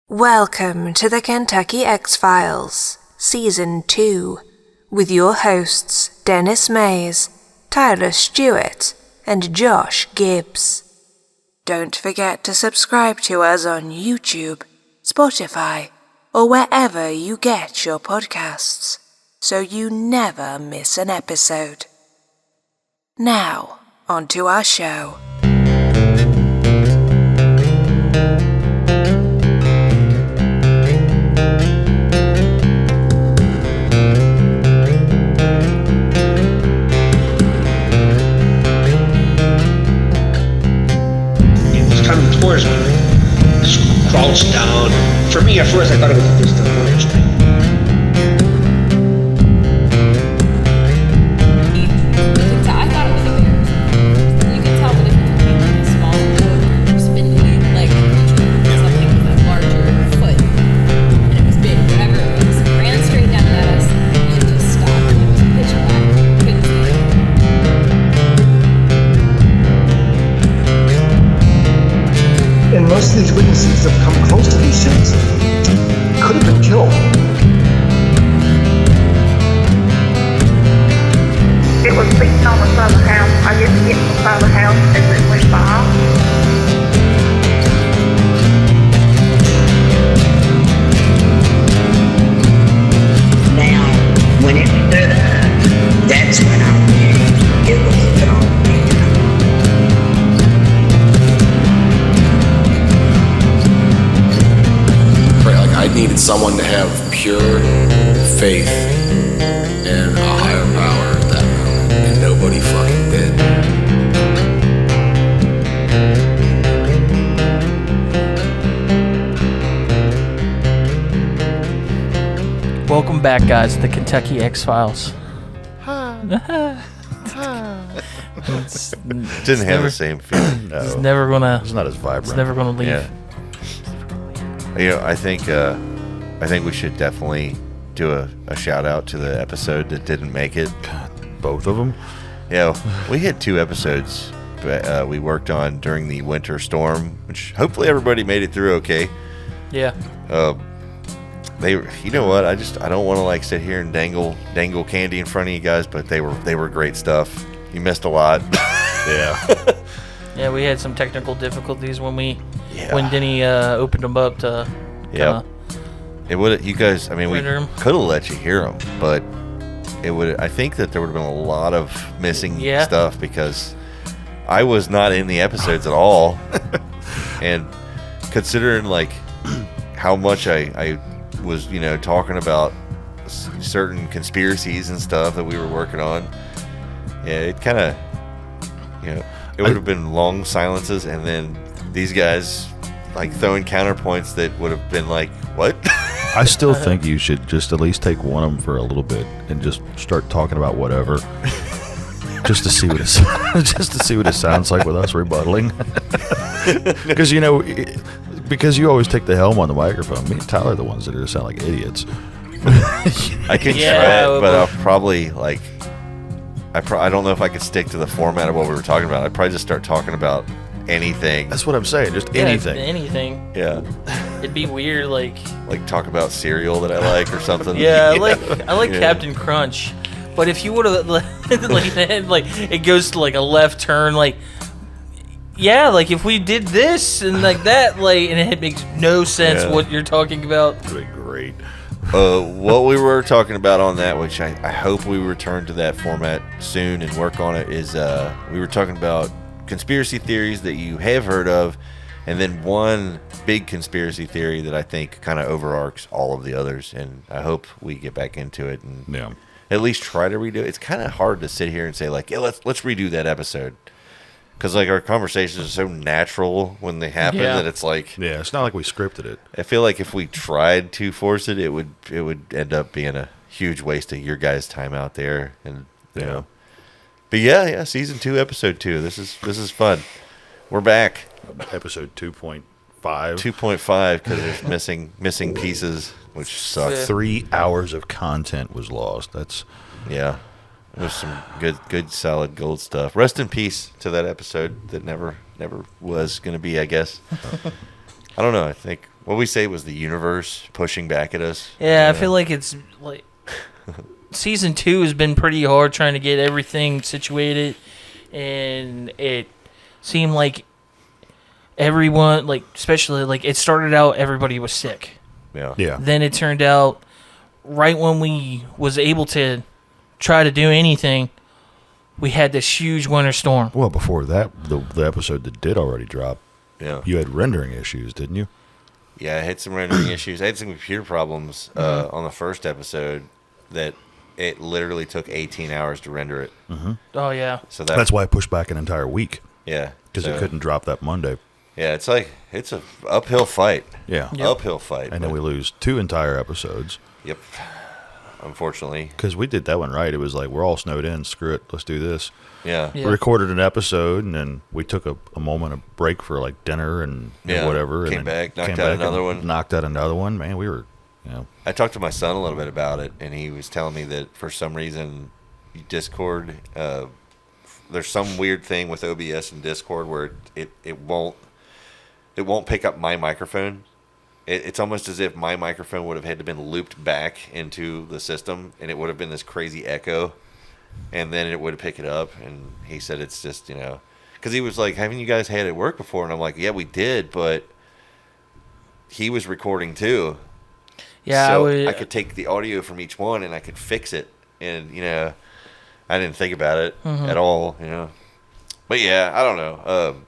Welcome to the Kentucky X-Files, Season 2, with your hosts Dennis Mays, Tyler Stewart, and Josh Gibbs. Don't forget to subscribe to us on YouTube, Spotify, or wherever you get your podcasts, so you never miss an episode. Now, on to our show. Towards me, just crouched down. For me, at first, I thought it was just a fire street. I thought it was a bear. You can tell the difference between like a small or spindly leg creature and something with a larger foot. And it was big. Whatever it was, ran straight down at us and just stopped. It was pitch black. Couldn't see it. And most of these witnesses that have come close to these scenes could have been killed. It was beating on the side of the house. I just hit the side of the house as it went by. Now, when it stood up, that's when I knew it was a dog. I needed someone to have pure faith in a higher power at that moment, and nobody fucking did. Welcome back, guys, to the Kentucky X-Files. Didn't have the same feeling. No. It's never gonna. It's not as vibrant. It's never gonna leave. Yeah. You know, I think we should definitely do a shout out to the episode that didn't make it. God, both of them? Yeah, we had 2 episodes we worked on during the winter storm, which hopefully everybody made it through okay. Yeah. You know what? I don't want to like sit here and dangle candy in front of you guys, but they were great stuff. You missed a lot. Yeah. Yeah, we had some technical difficulties when Denny opened them up to. Yeah. It would. You guys. I mean, we could have let you hear them, but it would. I think that there would have been a lot of missing stuff because I was not in the episodes at all, and considering like how much I was, talking about certain conspiracies and stuff that we were working on. Yeah, it kind of, it would have been long silences, and then these guys like throwing counterpoints that would have been like, what? I still think you should just at least take one of them for a little bit and just start talking about whatever, just to see what it sounds like with us rebutting. Because you always take the helm on the microphone. Me and Tyler are the ones that sound like idiots. I can try it, but I'll probably like. I don't know if I could stick to the format of what we were talking about. I'd probably just start talking about anything. That's what I'm saying. Just anything. Anything. Yeah. It'd be weird, like talk about cereal that I like or something. Yeah, I like Captain Crunch, but if you would have like it goes to like a left turn, like if we did this and like that, and it makes no sense what you're talking about. That'd be great. What we were talking about on that, which I hope we return to that format soon and work on it, is we were talking about conspiracy theories that you have heard of, and then one big conspiracy theory that I think kind of overarches all of the others, and I hope we get back into it and at least try to redo it. It's kind of hard to sit here and say like, let's redo that episode. Because like our conversations are so natural when they happen that it's like it's not like we scripted it. I feel like if we tried to force it, it would end up being a huge waste of your guys' time out there, and you know. But season 2, episode 2. This is fun. We're back. Episode 2.5. 2.5 because there's missing pieces, which sucks. 3 hours of content was lost. That's There's some good, solid gold stuff. Rest in peace to that episode that never was going to be, I guess. I don't know. I think what we say was the universe pushing back at us. Yeah, I feel like it's like season 2 has been pretty hard trying to get everything situated, and it seemed like everyone, like especially like it started out everybody was sick. Yeah. Then it turned out right when we was able to try to do anything, we had this huge winter storm. Well, before that, the episode that did already drop, Yeah. you had rendering issues, didn't you? Yeah, I had some rendering issues. I had some computer problems on the first episode that it literally took 18 hours to render it. Mm-hmm. Oh, yeah. So that's why I pushed back an entire week. Yeah. Because it couldn't drop that Monday. Yeah, it's like, it's a uphill fight. Yeah. Yep. Uphill fight. And then we lose 2 entire episodes. Yep. Unfortunately. Because we did that one right. It was like, we're all snowed in. Screw it. Let's do this. Yeah. We recorded an episode, and then we took a moment of break for like dinner and whatever. Came and back, knocked came out back another and one. Knocked out another one. Man, we were, I talked to my son a little bit about it, and he was telling me that for some reason, Discord, there's some weird thing with OBS and Discord where it won't pick up my microphone. It's almost as if my microphone would have had to been looped back into the system, and it would have been this crazy echo, and then it would pick it up. And he said it's just, because he was like, haven't you guys had it work before? And I'm like, yeah, we did, but he was recording too. Yeah, so I could take the audio from each one and I could fix it, and I didn't think about it at all, But yeah, I don't know.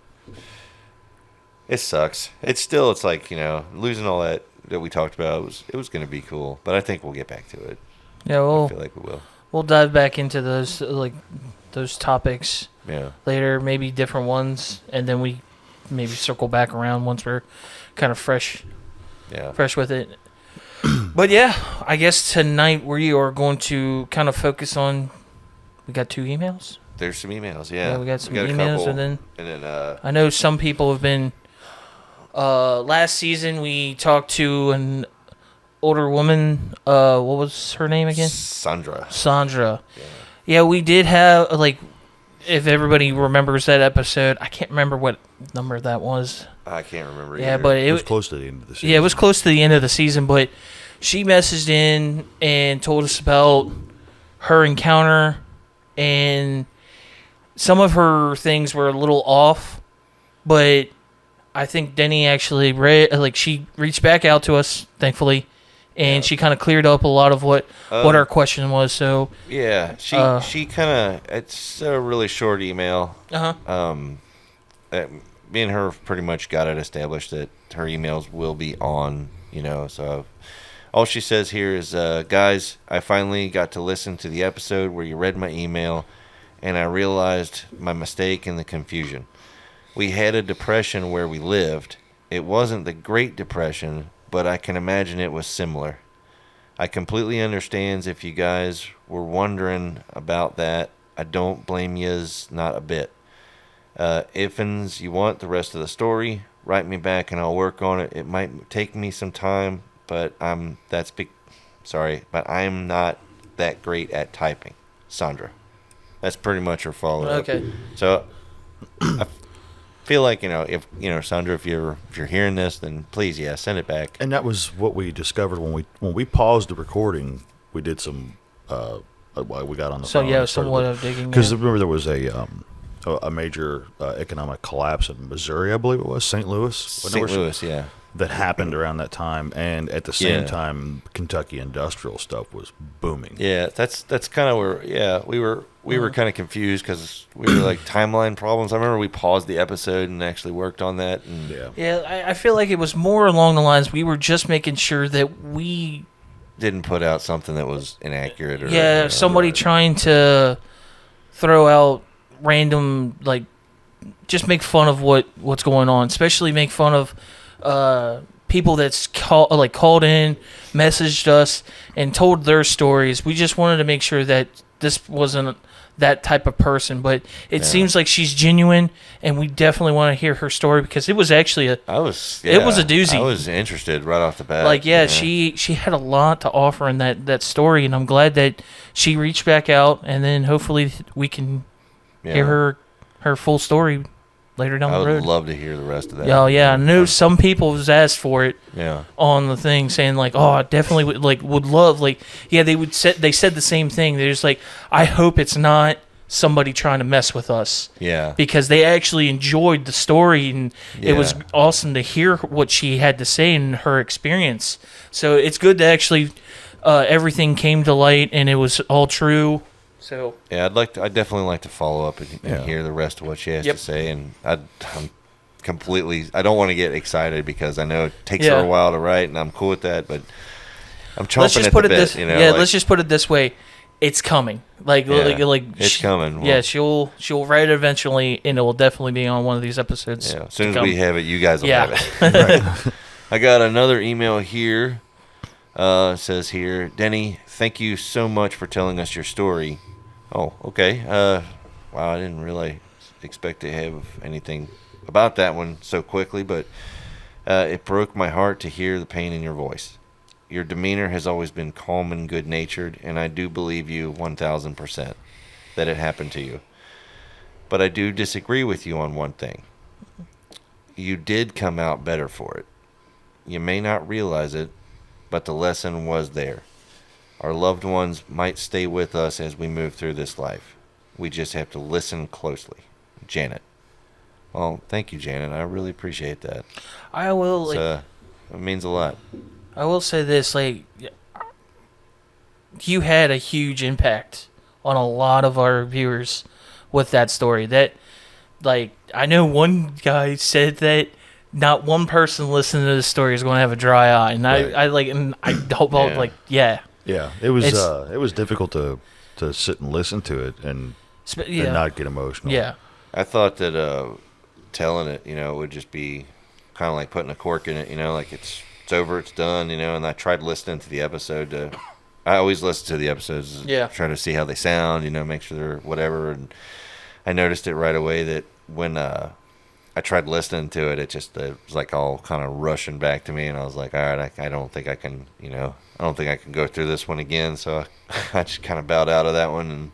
It sucks. It's like, losing all that we talked about, it was going to be cool, but I think we'll get back to it. Yeah, I feel like we will. We'll dive back into those topics Yeah. later, maybe different ones, and then we maybe circle back around once we're kind of fresh with it. But yeah, I guess tonight we are going to kind of focus on. We got 2 emails. There's some emails, yeah. We got some a emails, couple, and then I know some people have been. Last season we talked to an older woman. What was her name again? Sandra. Yeah, we did have if everybody remembers that episode, I can't remember what number that was. I can't remember. Yeah, either. but it was close to the end of the season. Yeah, it was close to the end of the season, but she messaged in and told us about her encounter, and some of her things were a little off, but I think Denny actually she reached back out to us, thankfully, and she kind of cleared up a lot of what our question was. So yeah, she kind of, it's a really short email. Me and her pretty much got it established that her emails will be on, so all she says here is, guys, I finally got to listen to the episode where you read my email, and I realized my mistake and the confusion. We had a depression where we lived. It wasn't the Great Depression, but I can imagine it was similar. I completely understands if you guys were wondering about that. I don't blame yous, not a bit. If'ns you want the rest of the story, write me back and I'll work on it. It might take me some time, but I'm not that great at typing. Sandra. That's pretty much her follow-up. Okay. So I feel like, if Sandra, if you're hearing this, then please, send it back. And that was what we discovered when we paused the recording. We did some we got on the phone. So yeah, somewhat of digging. Because remember there was a major economic collapse in Missouri, I believe it was, St. Louis. St. Louis, yeah. That happened around that time, and at the same time, Kentucky industrial stuff was booming. Yeah, that's kind of where we were kind of confused because we were like timeline problems. I remember we paused the episode and actually worked on that. And I feel like it was more along the lines we were just making sure that we didn't put out something that was inaccurate. Or somebody trying to throw out random just make fun of what's going on, especially make fun of people that's called in, messaged us, and told their stories. We just wanted to make sure that this wasn't that type of person, but it seems like she's genuine, and we definitely want to hear her story because it was actually it was a doozy. I was interested right off the bat. She had a lot to offer in that story, and I'm glad that she reached back out, and then hopefully we can hear her full story later down I the road. would love to hear the rest of that. Oh yeah, I know some people has asked for it. Yeah. On the thing, saying like, "Oh, I definitely would love like." Yeah, they said the same thing. They're just like, "I hope it's not somebody trying to mess with us." Yeah. Because they actually enjoyed the story, and it was Yeah. awesome to hear what she had to say and her experience. So it's good to actually everything came to light and it was all true. So yeah, I'd definitely like to follow up and hear the rest of what she has Yep. to say. And I'm completely. I don't want to get excited because I know it takes her a while to write, and I'm cool with that. But I'm chomping at the bit. Let's just put it this way: it's coming. It's coming. Yeah, she'll write it eventually, and it will definitely be on one of these episodes. Yeah, as soon as we have it, you guys will have it. Right. I got another email here. It says here, Denny, thank you so much for telling us your story. Oh, okay. Wow, I didn't really expect to have anything about that one so quickly, but it broke my heart to hear the pain in your voice. Your demeanor has always been calm and good-natured, and I do believe you 1,000% that it happened to you. But I do disagree with you on one thing. You did come out better for it. You may not realize it, but the lesson was there. Our loved ones might stay with us as we move through this life. We just have to listen closely. Janet. Well, thank you, Janet. I really appreciate that. I will. It means a lot. I will say this: you had a huge impact on a lot of our viewers with that story. That, I know one guy said that not one person listening to this story is going to have a dry eye, and Right. I hope yeah. Yeah, it was difficult to sit and listen to it and not get emotional. Yeah. I thought that telling it, would just be kind of like putting a cork in it, like it's over, it's done, and I tried listening to the episode. I always listen to the episodes, trying to see how they sound, make sure they're whatever, and I noticed it right away that when I tried listening to it, it was like all kind of rushing back to me, and I was like, all right, I don't think I can, I don't think I can go through this one again, so I just kind of bowed out of that one and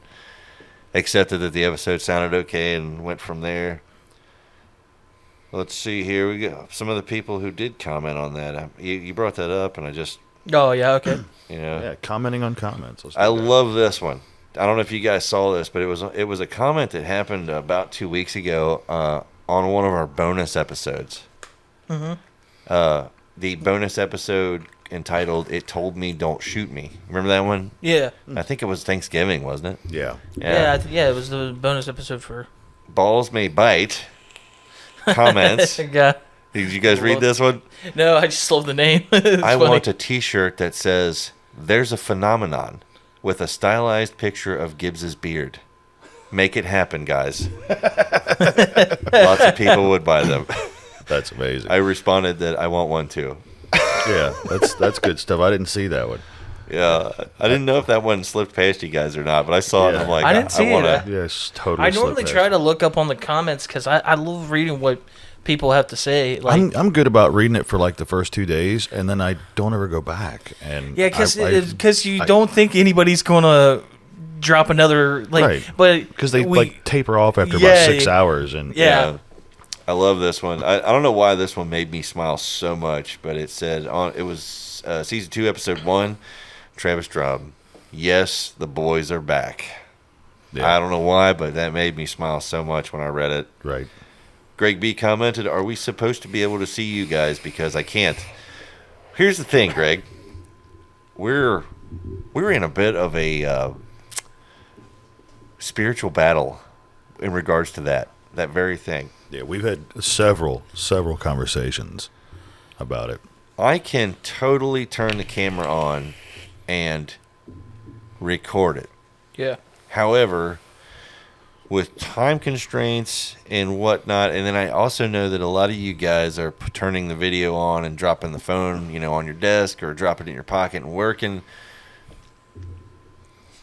accepted that the episode sounded okay and went from there. Let's see here. We got some of the people who did comment on that. You brought that up, and I just... Oh, yeah, okay. Yeah, commenting on comments. I love this one. I don't know if you guys saw this, but it was a comment that happened about 2 weeks ago on one of our bonus episodes. Mm-hmm. The bonus episode entitled "It Told Me Don't Shoot Me." Remember that one? Yeah. I think it was Thanksgiving, wasn't it? Yeah. Yeah, it was the bonus episode for Balls May Bite. Comments. Yeah. Did you guys read this one? No, I just love the name. I want a t-shirt that says, "There's a phenomenon," with a stylized picture of Gibbs's beard. Make it happen, guys. Lots of people would buy them. That's amazing. I responded that I want one too. Yeah, that's good stuff. I didn't see that one. Yeah, I didn't know if that one slipped past you guys or not, but I saw it and I'm like, I didn't see it. Yes, totally. I normally try to look up on the comments because I love reading what people have to say. I'm good about reading it for like the first 2 days, and then I don't ever go back. And yeah, because you don't think anybody's gonna drop another right, but because they taper off after about 6 hours, and yeah. I love this one. I don't know why this one made me smile so much, but it said it was season 2, episode 1. Travis Drub. Yes, the boys are back. Yeah. I don't know why, but that made me smile so much when I read it. Right. Greg B commented, "Are we supposed to be able to see you guys? Because I can't." Here's the thing, Greg. We're in a bit of a spiritual battle in regards to that very thing. Yeah, we've had several conversations about it. I can totally turn the camera on and record it. Yeah. However, with time constraints and whatnot, and then I also know that a lot of you guys are turning the video on and dropping the phone, on your desk or dropping it in your pocket and working.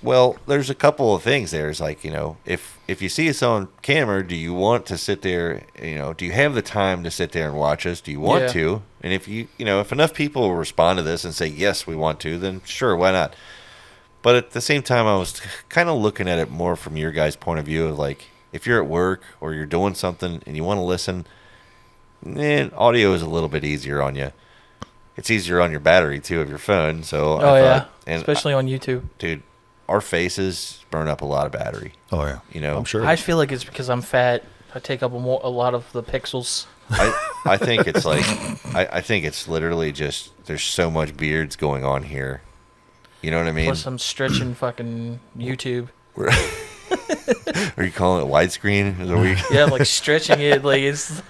Well, there's a couple of things there. It's like, if you see us on camera, do you want to sit there, do you have the time to sit there and watch us? Do you want to? And if if enough people will respond to this and say, yes, we want to, then sure, why not? But at the same time, I was kind of looking at it more from your guys' point of view of like, if you're at work or you're doing something and you want to listen, audio is a little bit easier on you. It's easier on your battery too of your phone. So especially on YouTube, dude. Our faces burn up a lot of battery. Oh yeah, I'm sure. I feel like it's because I'm fat. I take up a lot of the pixels. I think it's like I think it's literally just there's so much beards going on here. You know what I mean? Plus I'm stretching fucking YouTube. Are you calling it widescreen? Is that what you... Yeah, like stretching it, like it's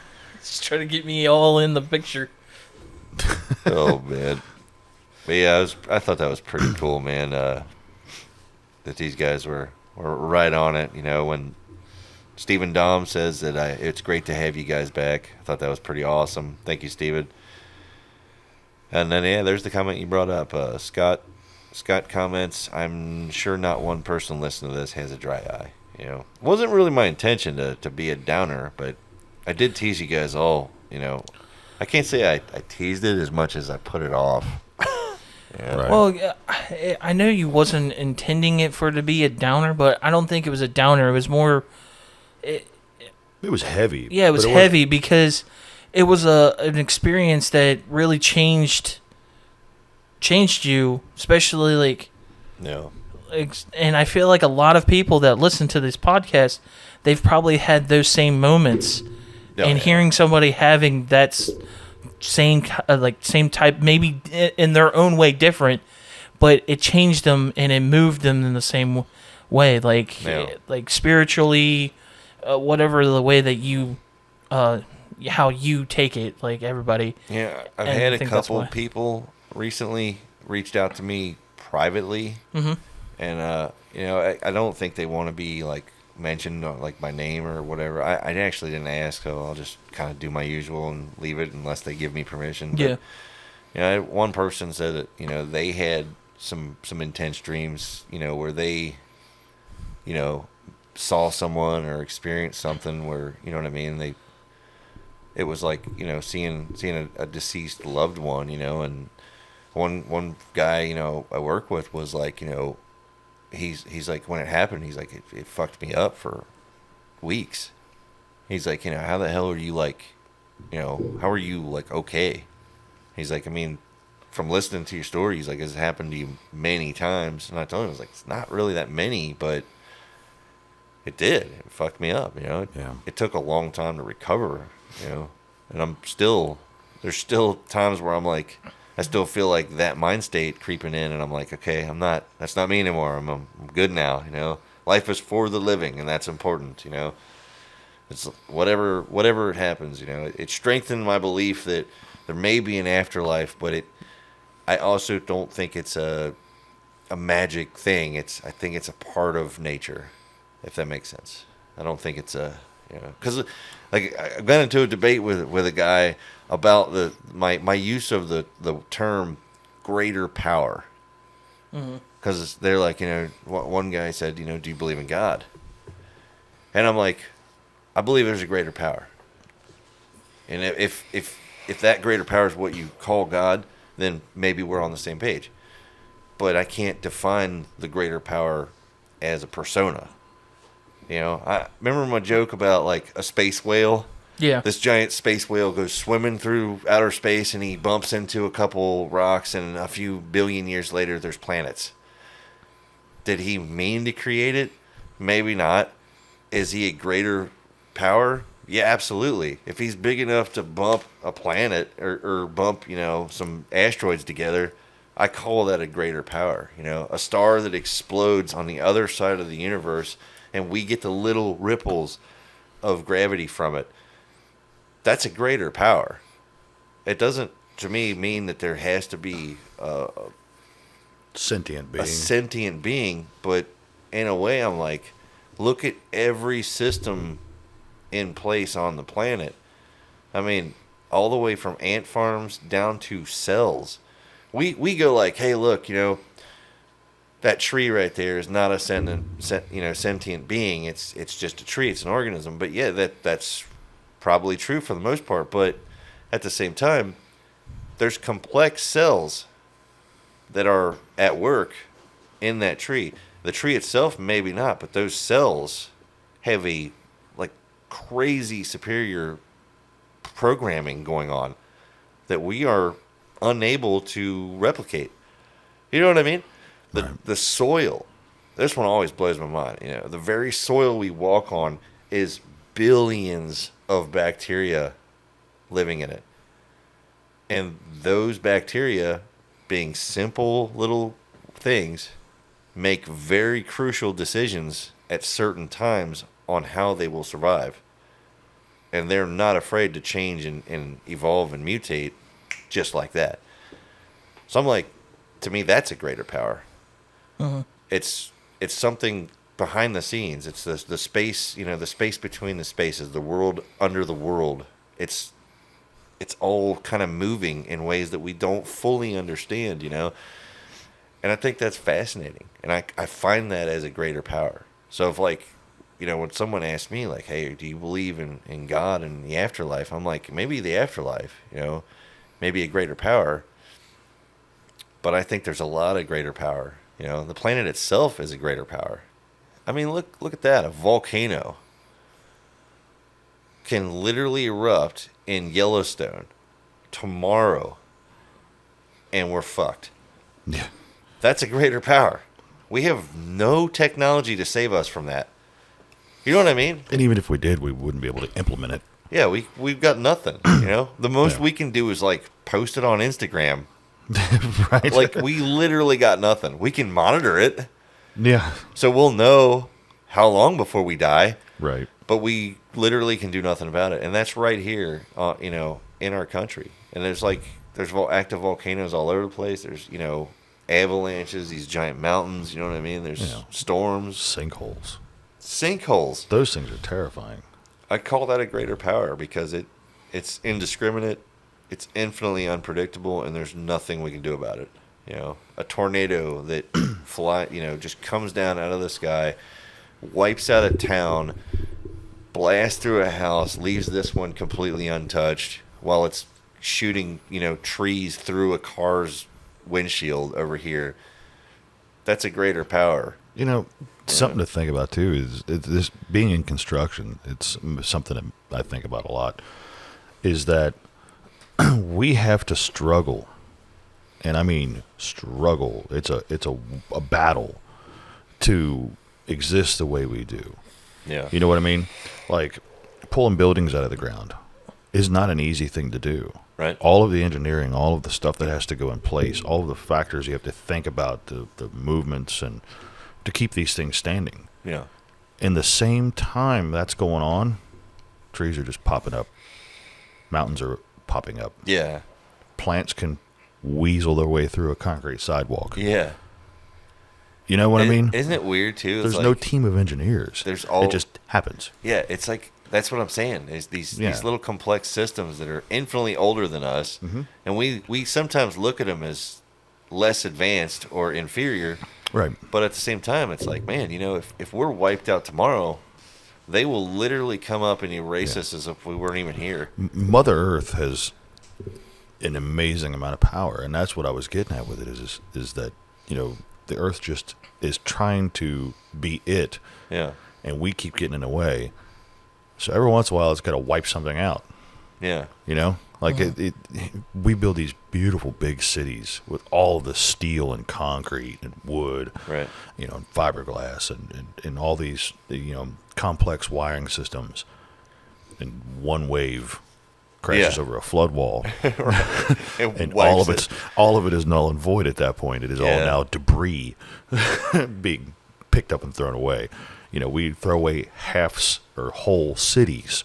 trying to get me all in the picture. Oh man, but yeah, I thought that was pretty cool, man. That these guys were right on it. You know, when Stephen Dom says that it's great to have you guys back. I thought that was pretty awesome. Thank you, Stephen. And then there's the comment you brought up. Scott comments, I'm sure not one person listening to this has a dry eye. You know, it wasn't really my intention to be a downer, but I did tease you guys all. You know, I can't say I teased it as much as I put it off. Yeah. Right. Well, I know you wasn't intending it for it to be a downer, but I don't think it was a downer. It was more... It was heavy. Yeah, it was heavy because it was an experience that really changed you, especially like... No. And I feel like a lot of people that listen to this podcast, they've probably had those same moments. And hearing somebody having that... same type, maybe in their own way different, but it changed them and it moved them in the same way, like spiritually, whatever the way that you, how you take it, like everybody. Yeah, I've had a couple people recently reached out to me privately, and I don't think they want to be like mentioned like my name or whatever. I actually didn't ask, so I'll just kind of do my usual and leave it unless they give me permission. But, one person said that they had some intense dreams, where they saw someone or experienced something where, you know what I mean, it was like seeing a deceased loved one, and one guy I work with was like, he's like, when it happened, he's like, it fucked me up for weeks. He's like, how the hell are you like, how are you like okay? He's like, I mean, from listening to your story, he's like, it's happened to you many times. And I told him, I was like, it's not really that many, but it did. It fucked me up, It took a long time to recover, and there's still times where I'm like, I still feel like that mind state creeping in, and I'm like, okay, that's not me anymore. I'm good now, Life is for the living, and that's important, It's whatever happens, It strengthened my belief that there may be an afterlife, but I also don't think it's a magic thing. I think it's a part of nature, if that makes sense. I don't think it's because like I got into a debate with a guy about my use of the term greater power, because they're like, one guy said, do you believe in God? And I'm like, I believe there's a greater power, and if that greater power is what you call God, then maybe we're on the same page. But I can't define the greater power as a persona. I remember my joke about like a space whale. Yeah. This giant space whale goes swimming through outer space and he bumps into a couple rocks, and a few billion years later there's planets. Did he mean to create it? Maybe not. Is he a greater power? Yeah, absolutely. If he's big enough to bump a planet or bump, some asteroids together, I call that a greater power. A star that explodes on the other side of the universe and we get the little ripples of gravity from it. That's a greater power. It doesn't, to me, mean that there has to be a sentient being, but in a way I'm like, look at every system in place on the planet. I mean, all the way from ant farms down to cells. We go like, hey, look, that tree right there is not a sentient being. It's just a tree. It's an organism. But yeah, that's probably true for the most part. But at the same time, there's complex cells that are at work in that tree. The tree itself, maybe not, but those cells have a crazy superior programming going on that we are unable to replicate. You know what I mean? The soil. This one always blows my mind. You know, the very soil we walk on is billions of bacteria living in it. And those bacteria, being simple little things, make very crucial decisions at certain times on how they will survive. And they're not afraid to change and evolve and mutate just like that. So I'm like, to me, that's a greater power. It's something behind the scenes. It's the space, you know, the space between the spaces, the world under the world. It's all kind of moving in ways that we don't fully understand, you know. And I think that's fascinating. And I find that as a greater power. So if, like, you know, when someone asks me, like, hey, do you believe in God and the afterlife? I'm like, maybe the afterlife, you know, maybe a greater power. But I think there's a lot of greater power. You know, the planet itself is a greater power. I mean, look at that. A volcano can literally erupt in Yellowstone tomorrow, and we're fucked. Yeah. That's a greater power. We have no technology to save us from that. You know what I mean? And even if we did, we wouldn't be able to implement it. Yeah, we've got nothing. You know, the most we can do is like post it on Instagram. Right. Like, we literally got nothing. We can monitor it. Yeah. So we'll know how long before we die. Right. But we literally can do nothing about it. And that's right here, you know, in our country. And there's active volcanoes all over the place. There's, you know, avalanches, these giant mountains, you know what I mean? There's storms. Sinkholes. Those things are terrifying. I call that a greater power because it's indiscriminate. It's infinitely unpredictable, and there's nothing we can do about it. You know, a tornado that just comes down out of the sky, wipes out a town, blasts through a house, leaves this one completely untouched, while it's shooting, you know, trees through a car's windshield over here. That's a greater power. You know, something to think about too is this being in construction. It's something that I think about a lot. Is that we have to struggle, and I mean struggle. It's a battle to exist the way we do. Yeah. You know what I mean? Like, pulling buildings out of the ground is not an easy thing to do. Right. All of the engineering, all of the stuff that has to go in place, all of the factors you have to think about, the movements, and to keep these things standing. Yeah. In the same time that's going on, trees are just popping up. Mountains are popping up. Yeah. Plants can weasel their way through a concrete sidewalk. Yeah. You know what I mean? Isn't it weird too? There's no team of engineers. It just happens. Yeah, it's like, that's what I'm saying. Is these little complex systems that are infinitely older than us, and we sometimes look at them as less advanced or inferior. Right. But at the same time, it's like, man, you know, if we're wiped out tomorrow, they will literally come up and erase us as if we weren't even here. Mother Earth has an amazing amount of power, and that's what I was getting at with it. Is that, you know, the Earth just is trying to be it. Yeah. And we keep getting in the way. So every once in a while, it's got to wipe something out. Yeah. You know, like we build these beautiful big cities with all the steel and concrete and wood, right? You know, and fiberglass and all these, you know, complex wiring systems. And one wave crashes over a flood wall, and all of it is null and void at that point. It is all now debris being picked up and thrown away. You know, we throw away halves or whole cities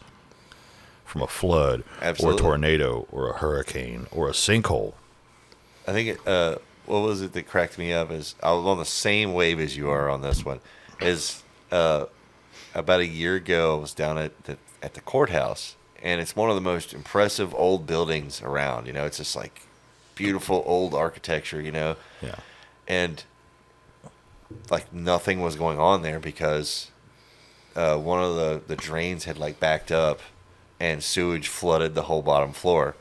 from a flood, or a tornado, or a hurricane, or a sinkhole. I think what was it that cracked me up is I was on the same wave as you are on this one. Is about a year ago I was down at the courthouse, and it's one of the most impressive old buildings around. You know, it's just like beautiful old architecture. You know, and like nothing was going on there because one of the drains had like backed up and sewage flooded the whole bottom floor.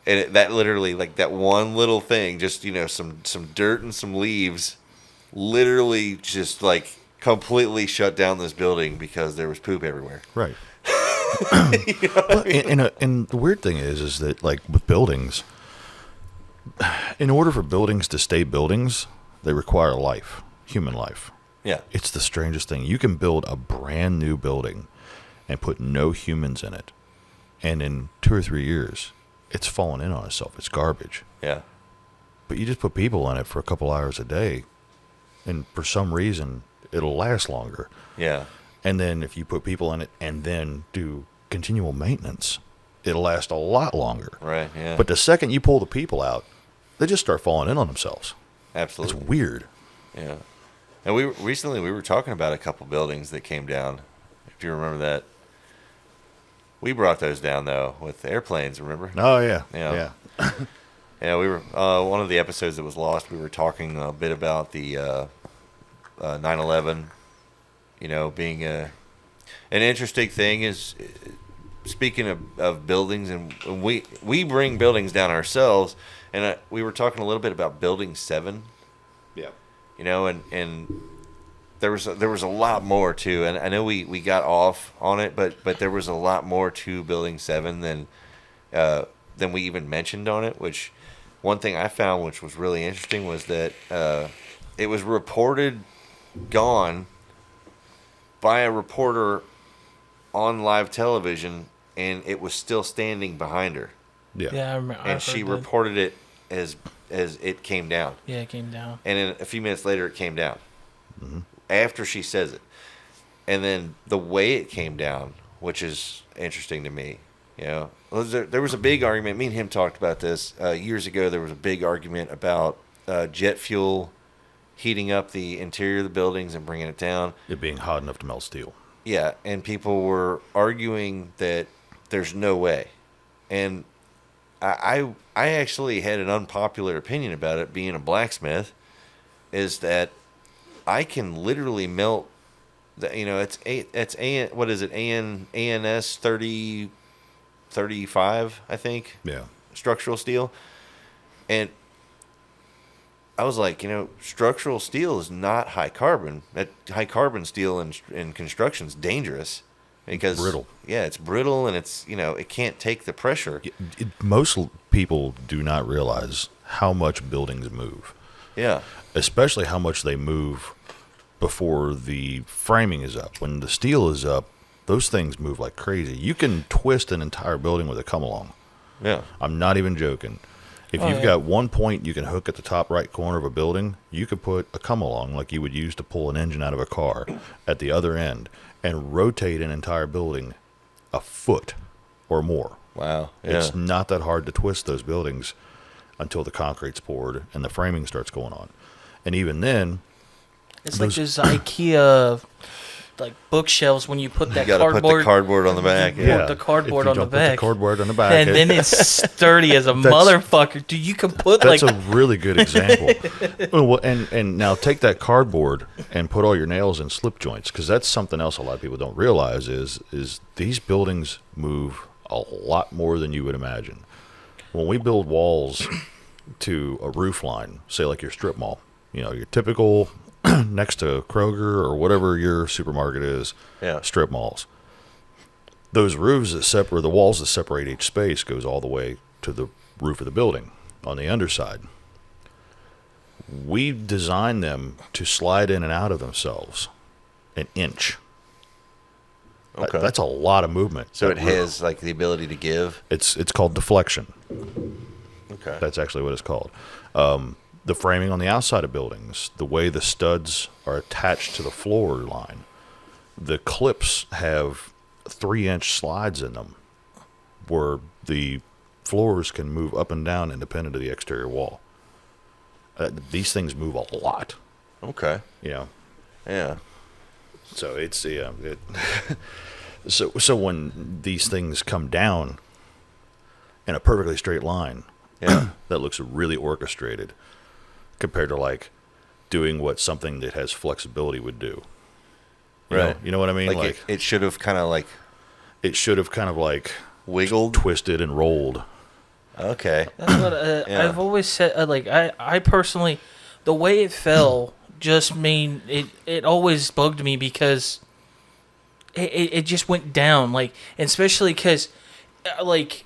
And that literally, like that one little thing, just, you know, some dirt and some leaves, literally just like completely shut down this building because there was poop everywhere. Right. You know what I mean? And the weird thing is that like with buildings, in order for buildings to stay buildings, they require life, human life. Yeah. It's the strangest thing. You can build a brand new building and put no humans in it, and in 2 or 3 years, it's fallen in on itself. It's garbage. Yeah. But you just put people in it for a couple hours a day, and for some reason, it'll last longer. Yeah. And then if you put people in it and then do continual maintenance, it'll last a lot longer. Right, yeah. But the second you pull the people out, they just start falling in on themselves. Absolutely. It's weird. Yeah. And we were talking about a couple buildings that came down, if you remember that. We brought those down, though, with airplanes, remember? Oh, yeah. Yeah. Yeah, we were, one of the episodes that was lost, we were talking a bit about the 9/11, you know, being an interesting thing is, speaking of buildings, and we bring buildings down ourselves, and we were talking a little bit about Building 7. Yeah. You know, and there was a lot more too, and I know we got off on it, but there was a lot more to Building 7 than we even mentioned on it. Which one thing I found, which was really interesting, was that it was reported gone by a reporter on live television, and it was still standing behind her. Yeah. Yeah, I remember. And she reported it as it came down. Yeah, it came down. And then a few minutes later, it came down. Mm-hmm. After she says it. And then the way it came down, which is interesting to me, you know, there was a big argument. Me and him talked about this years ago. There was a big argument about jet fuel heating up the interior of the buildings and bringing it down. It being hot enough to melt steel. Yeah, and people were arguing that there's no way. And I actually had an unpopular opinion about it, being a blacksmith, is that I can literally melt, what is it, ANS 35, I think? Yeah. Structural steel. And I was like, structural steel is not high carbon. That high carbon steel in construction is dangerous. Because brittle. Yeah, it's brittle, and it's, it can't take the pressure. Most people do not realize how much buildings move. Yeah. Especially how much they move before the framing is up. When the steel is up, those things move like crazy. You can twist an entire building with a come-along. Yeah. I'm not even joking. If you've got one point you can hook at the top right corner of a building, you could put a come-along like you would use to pull an engine out of a car at the other end and rotate an entire building a foot or more. Wow. Yeah. It's not that hard to twist those buildings until the concrete's poured and the framing starts going on. And even then, it's like those IKEA like bookshelves when you put that cardboard. Put the cardboard on the back. Yeah. The cardboard on the back. The cardboard on the back. And then it's sturdy as a motherfucker. Dude, you can put that's a really good example. Well, and now take that cardboard and put all your nails in slip joints, because that's something else a lot of people don't realize is these buildings move a lot more than you would imagine. When we build walls to a roof line, say like your strip mall, your typical next to Kroger or whatever your supermarket is, strip malls. Those roofs that separate the walls that separate each space goes all the way to the roof of the building on the underside. We designed them to slide in and out of themselves an inch. Okay. That's a lot of movement. So it has like the ability to give. It's called deflection. Okay. That's actually what it's called. The framing on the outside of buildings, the way the studs are attached to the floor line, the clips have 3-inch slides in them where the floors can move up and down independent of the exterior wall. These things move a lot. Okay. Yeah. So it's so when these things come down in a perfectly straight line, that looks really orchestrated compared to like doing what something that has flexibility would do. You know what I mean? Like it should have kind of like wiggled, twisted, and rolled. Okay. That's what I've always said. I personally, the way it fell just mean it always bugged me because it just went down, like, especially because, like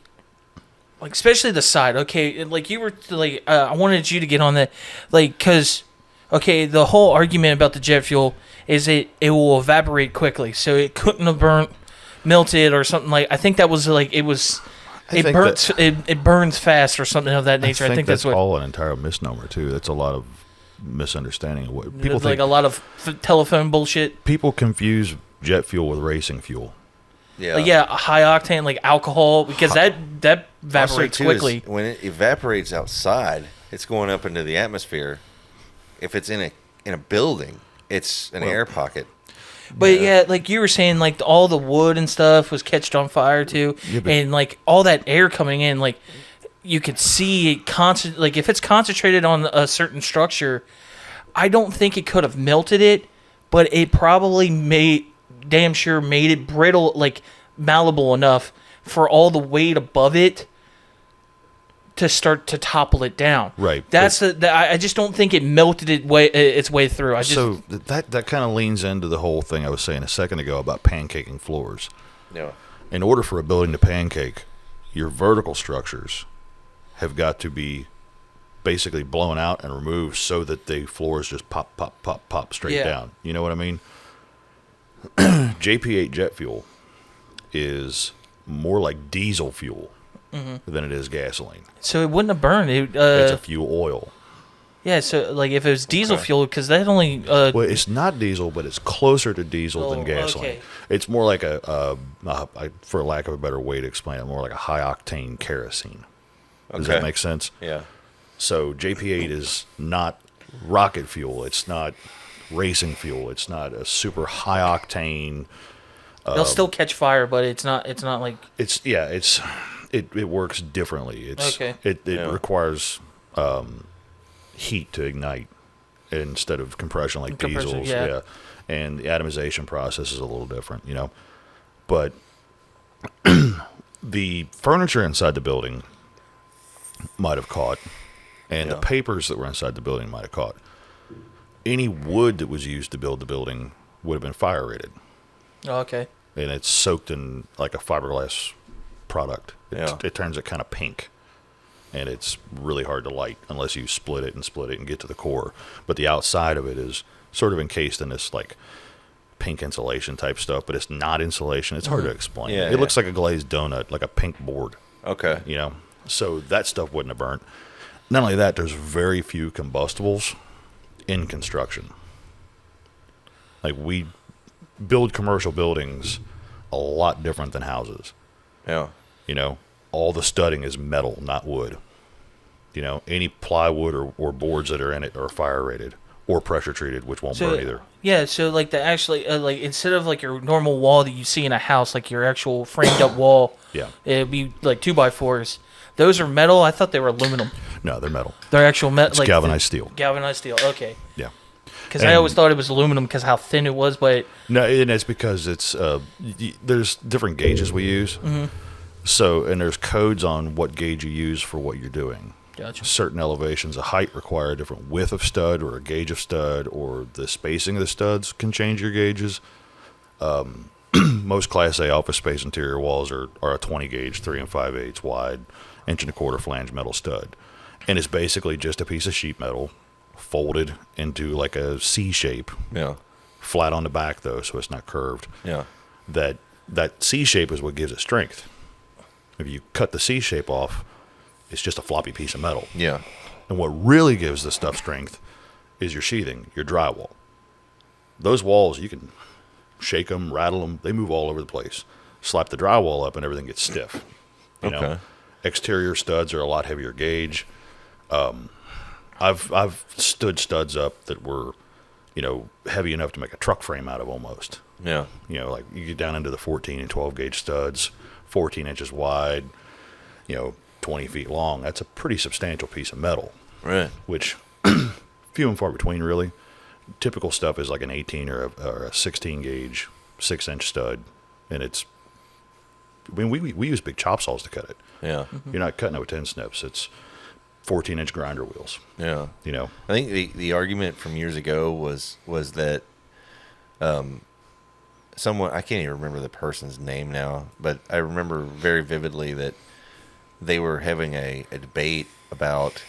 especially the side. Okay, like you were like, I wanted you to get on that, like, because, okay, the whole argument about the jet fuel is it will evaporate quickly, so it couldn't have melted or something. Like, I think that was like it was. It burns fast or something of that nature. I think that's what, all an entire misnomer too. That's a lot of misunderstanding of what people think. Like a lot of telephone bullshit. People confuse jet fuel with racing fuel. Yeah, like, high octane, like alcohol, because that evaporates quickly. When it evaporates outside, it's going up into the atmosphere. If it's in a building, it's an air pocket. But yeah, like you were saying, like all the wood and stuff was catched on fire too, and like all that air coming in, like you could see it like if it's concentrated on a certain structure, I don't think it could have melted it, but it probably made it brittle, like malleable enough for all the weight above it to start to topple it down. Right. I just don't think it melted its way through. So that kind of leans into the whole thing I was saying a second ago about pancaking floors. Yeah. In order for a building to pancake, your vertical structures have got to be basically blown out and removed so that the floors just pop straight down. You know what I mean? JP8 jet fuel is more like diesel fuel than it is gasoline. So it wouldn't have burned. It's a fuel oil. Yeah, so like if it was diesel fuel, because that only... well, it's not diesel, but it's closer to diesel than gasoline. Okay. It's more like for lack of a better way to explain it, more like a high-octane kerosene. Does that make sense? Yeah. So JP8 is not rocket fuel. It's not racing fuel. It's not a super high-octane... They'll still catch fire, but it's not like... It works differently. It requires heat to ignite instead of compression like diesels. Yeah. And the atomization process is a little different, you know. But the furniture inside the building might have caught, and the papers that were inside the building might have caught. Any wood that was used to build the building would have been fire rated. Oh, okay. And it's soaked in like a fiberglass product. It turns it kind of pink, and it's really hard to light unless you split it and get to the core. But the outside of it is sort of encased in this like pink insulation type stuff, but it's not insulation. It's hard to explain. It looks like a glazed donut, like a pink board. Okay. You know, so that stuff wouldn't have burnt. Not only that, there's very few combustibles in construction. Like, we build commercial buildings a lot different than houses. Yeah. You know, all the studding is metal, not wood. You know, any plywood or boards that are in it are fire rated or pressure treated, which won't burn either. Yeah, so like the actually like instead of like your normal wall that you see in a house, like your actual framed up wall, it'd be like 2x4s. Those are metal. I thought they were aluminum. No, they're metal. They're actual metal. It's like galvanized steel. Galvanized steel. Okay. Yeah. Because I always thought it was aluminum because how thin it was, but no, and it's because it's there's different gauges we use. Mm-hmm. So, and there's codes on what gauge you use for what you're doing. Gotcha. Certain elevations of height require a different width of stud or a gauge of stud, or the spacing of the studs can change your gauges. Most Class A office space interior walls are a 20 gauge, 3 5/8 wide, 1.25 flange metal stud. And it's basically just a piece of sheet metal folded into like a C shape. Yeah. Flat on the back though, so it's not curved. Yeah. That C shape is what gives it strength. If you cut the C shape off, it's just a floppy piece of metal. Yeah. And what really gives the stuff strength is your sheathing, your drywall. Those walls, you can shake them, rattle them. They move all over the place. Slap the drywall up and everything gets stiff. You know? Exterior studs are a lot heavier gauge. I've stood studs up that were, you know, heavy enough to make a truck frame out of almost. Yeah. You know, like you get down into the 14 and 12 gauge studs, 14 inches wide, you know, 20 feet long. That's a pretty substantial piece of metal. Right. Which, few and far between, really. Typical stuff is like an 18 or a 16 gauge, 6-inch stud. And it's, I mean, we use big chop saws to cut it. Yeah. Mm-hmm. You're not cutting it with 10 snips. It's 14-inch grinder wheels. Yeah. You know? I think the argument from years ago was that someone, I can't even remember the person's name now, but I remember very vividly that they were having a debate about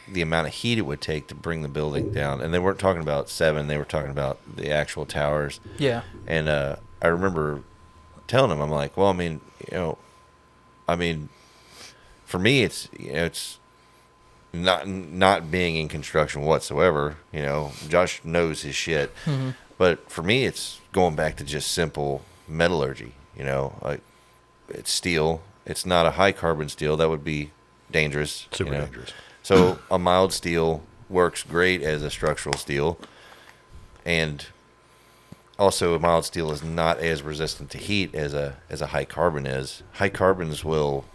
the amount of heat it would take to bring the building down. And they weren't talking about 7, they were talking about the actual towers. Yeah. And I remember telling them, I'm like, well, I mean, for me, it's, it's not being in construction whatsoever. Josh knows his shit. Mm-hmm. But for me, it's going back to just simple metallurgy. Like it's steel. It's not a high carbon steel. That would be dangerous. Super dangerous. So a mild steel works great as a structural steel, and also a mild steel is not as resistant to heat as a high carbon is. High carbons will,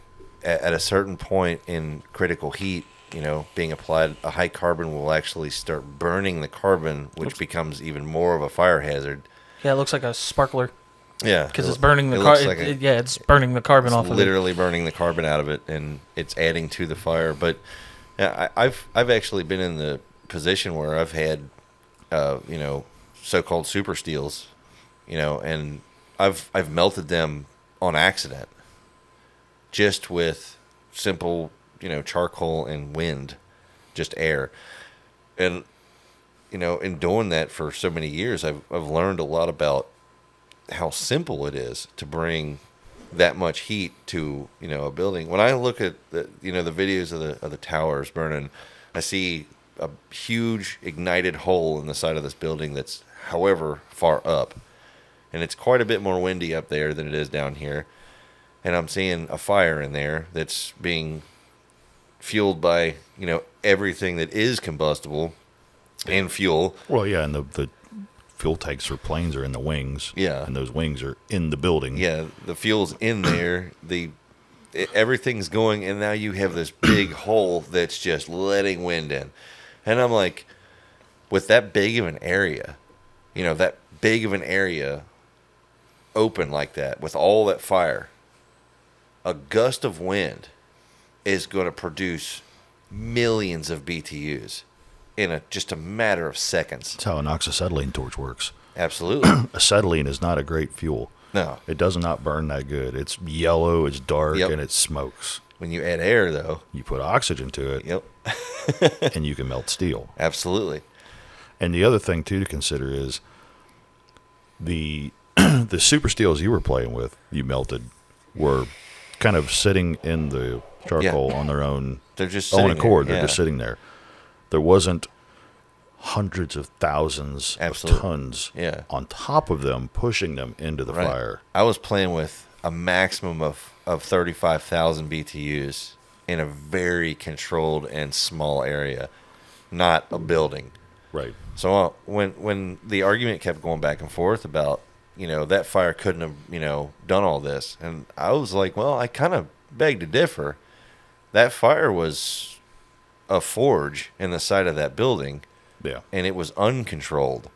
at a certain point in critical heat, being applied, a high carbon will actually start burning the carbon, which becomes even more of a fire hazard. Yeah, it looks like a sparkler. Yeah, because it's burning the carbon. It's burning the carbon off of it. Literally burning the carbon out of it, and it's adding to the fire. But yeah, I've actually been in the position where I've had, so-called super steels, and I've melted them on accident, just with simple, charcoal and wind, just air, and in doing that for so many years, I've learned a lot about how simple it is to bring that much heat to a building. When I look at the videos of the towers burning, I see a huge ignited hole in the side of this building that's however far up, and it's quite a bit more windy up there than it is down here, and I'm seeing a fire in there that's being fueled by everything that is combustible and fuel. Well, yeah, and the fuel tanks for planes are in the wings. Yeah. And those wings are in the building. Yeah, the fuel's in there. Everything's going, and now you have this big hole that's just letting wind in. And I'm like, with that big of an area, open like that, with all that fire, a gust of wind is going to produce millions of BTUs in just a matter of seconds. That's how an oxyacetylene torch works. Absolutely. Acetylene is not a great fuel. No. It does not burn that good. It's yellow, it's dark, and it smokes. When you add air, though, you put oxygen to it. Yep. And you can melt steel. Absolutely. And the other thing, too, to consider is the super steels you were playing with, you melted, were kind of sitting in the charcoal on their own, they're just own accord. There. They're just sitting there. There wasn't hundreds of thousands of tons on top of them pushing them into the fire. I was playing with a maximum of 35,000 BTUs in a very controlled and small area, not a building. Right. So when the argument kept going back and forth about, that fire couldn't have, done all this, and I was like, well, I kind of beg to differ. That fire was a forge in the side of that building. Yeah. And it was uncontrolled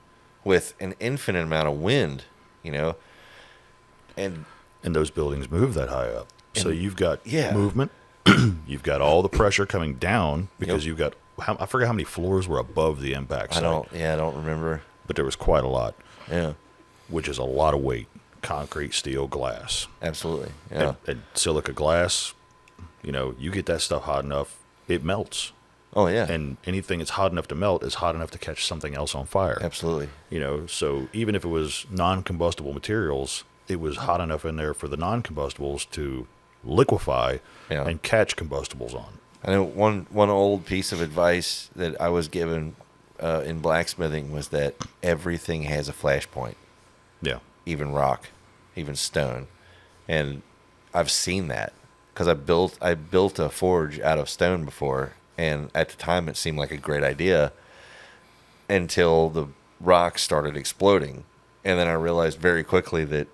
with an infinite amount of wind, and those buildings move that high up. So you've got Yeah. movement. You've got all the pressure coming down because you've got, I forget how many floors were above the impact site. I don't remember. But there was quite a lot. Yeah. Which is a lot of weight. Concrete, steel, glass. Absolutely. Yeah. And silica glass, you get that stuff hot enough, it melts. Oh, yeah. And anything that's hot enough to melt is hot enough to catch something else on fire. Absolutely. So even if it was non-combustible materials, it was hot enough in there for the non-combustibles to liquefy and catch combustibles on. I know one old piece of advice that I was given in blacksmithing was that everything has a flash point. Yeah. Even rock, even stone. And I've seen that because I built a forge out of stone before, and at the time it seemed like a great idea until the rock started exploding. And then I realized very quickly that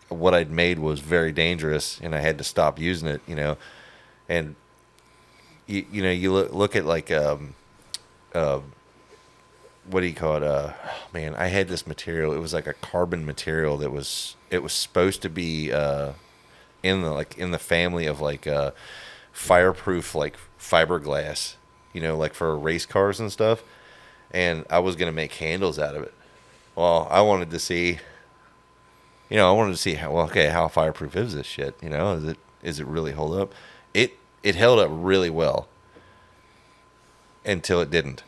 what I'd made was very dangerous, and I had to stop using it, And you look at like what do you call it? I had this material. It was like a carbon material it was supposed to be in the family of fireproof fiberglass, like for race cars and stuff. And I was gonna make handles out of it. Well, I wanted to see I wanted to see how fireproof is this shit? Is it really hold up? It held up really well until it didn't.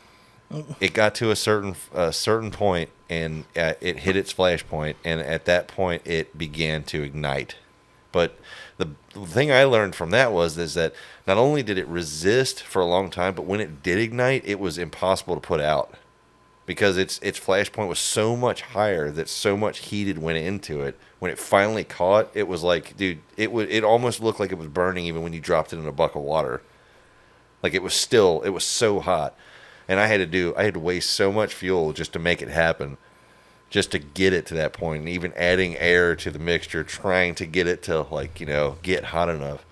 It got to a certain point, and it hit its flash point, and at that point, it began to ignite. But the thing I learned from that is that not only did it resist for a long time, but when it did ignite, it was impossible to put out because its flash point was so much higher that so much heat went into it. When it finally caught, it was like, dude, it almost looked like it was burning even when you dropped it in a bucket of water. Like it was so hot. And I had to waste so much fuel just to make it happen, just to get it to that point, and even adding air to the mixture, trying to get it to get hot enough.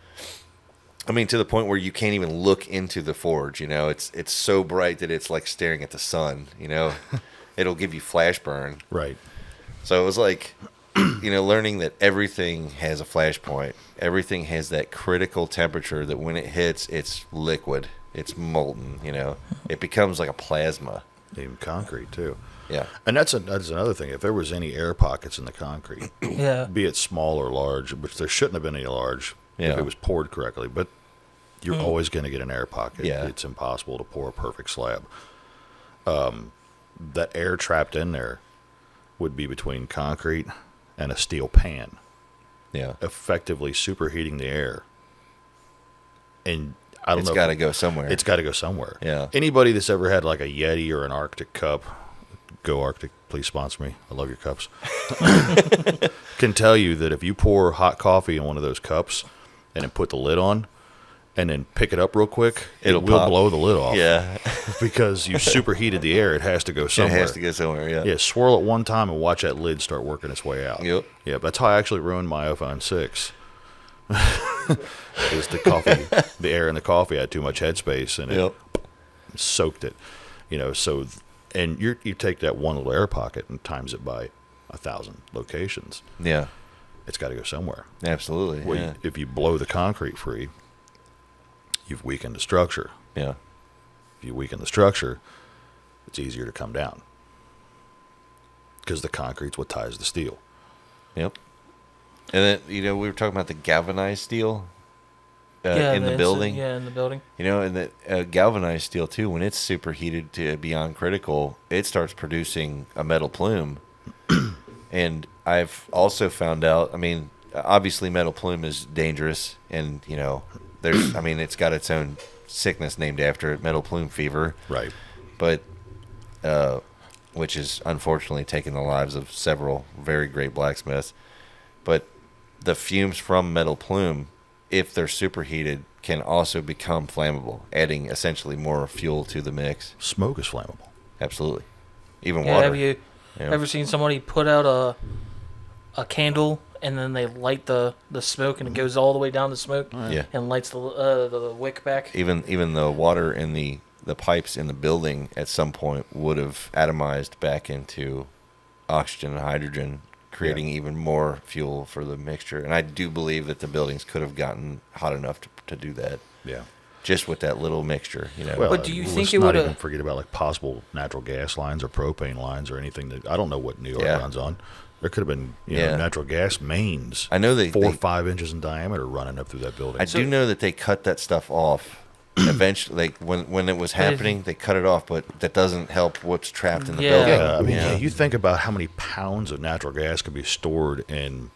I mean, to the point where you can't even look into the forge. It's so bright that it's like staring at the sun. It'll give you flash burn. Right. So it was like, learning that everything has a flash point. Everything has that critical temperature that when it hits, it's liquid. It's molten, It becomes like a plasma. Even concrete, too. Yeah. And that's another thing. If there was any air pockets in the concrete, be it small or large, which there shouldn't have been any large if it was poured correctly, but you're always going to get an air pocket. Yeah. It's impossible to pour a perfect slab. That air trapped in there would be between concrete and a steel pan. Yeah. Effectively superheating the air. And I don't know. It's got to go somewhere. It's got to go somewhere. Yeah. Anybody that's ever had like a Yeti or an Arctic cup, go Arctic, please sponsor me. I love your cups. Can tell you that if you pour hot coffee in one of those cups and then put the lid on and then pick it up real quick, it will blow the lid off. Yeah. Because you superheated the air. It has to go somewhere. It has to go somewhere, yeah. Yeah, swirl it one time and watch that lid start working its way out. Yep. Yeah, that's how I actually ruined my iPhone 6. Is the air in the coffee had too much headspace and it soaked it. And you take that one little air pocket and times it by 1,000 locations. Yeah. It's got to go somewhere. Absolutely. Well, if you blow the concrete free, you've weakened the structure. Yeah. If you weaken the structure, it's easier to come down because the concrete's what ties the steel. Yep. And then, we were talking about the galvanized steel in the building. In the building. And that galvanized steel, too, when it's superheated to beyond critical, it starts producing a metal plume. And I've also found out, obviously metal plume is dangerous. And, it's got its own sickness named after it, metal plume fever. Right. But, which has unfortunately taken the lives of several very great blacksmiths. But the fumes from metal plume, if they're superheated, can also become flammable, adding essentially more fuel to the mix. Smoke is flammable. Absolutely. Even water. Have you ever seen somebody put out a candle and then they light the smoke and it goes all the way down the smoke and lights the wick back? Even the water in the pipes in the building at some point would have atomized back into oxygen and hydrogen, creating even more fuel for the mixture. And I do believe that the buildings could have gotten hot enough to do that. Yeah. Just with that little mixture, Well, but do you think it would? would Not even forget about like possible natural gas lines or propane lines or anything that I don't know what New York runs on. There could have been natural gas mains. I know they 4 or 5 inches in diameter running up through that building. I do know that they cut that stuff off. Eventually, when it was happening, they cut it off, but that doesn't help what's trapped in the building. Yeah, you think about how many pounds of natural gas could be stored in.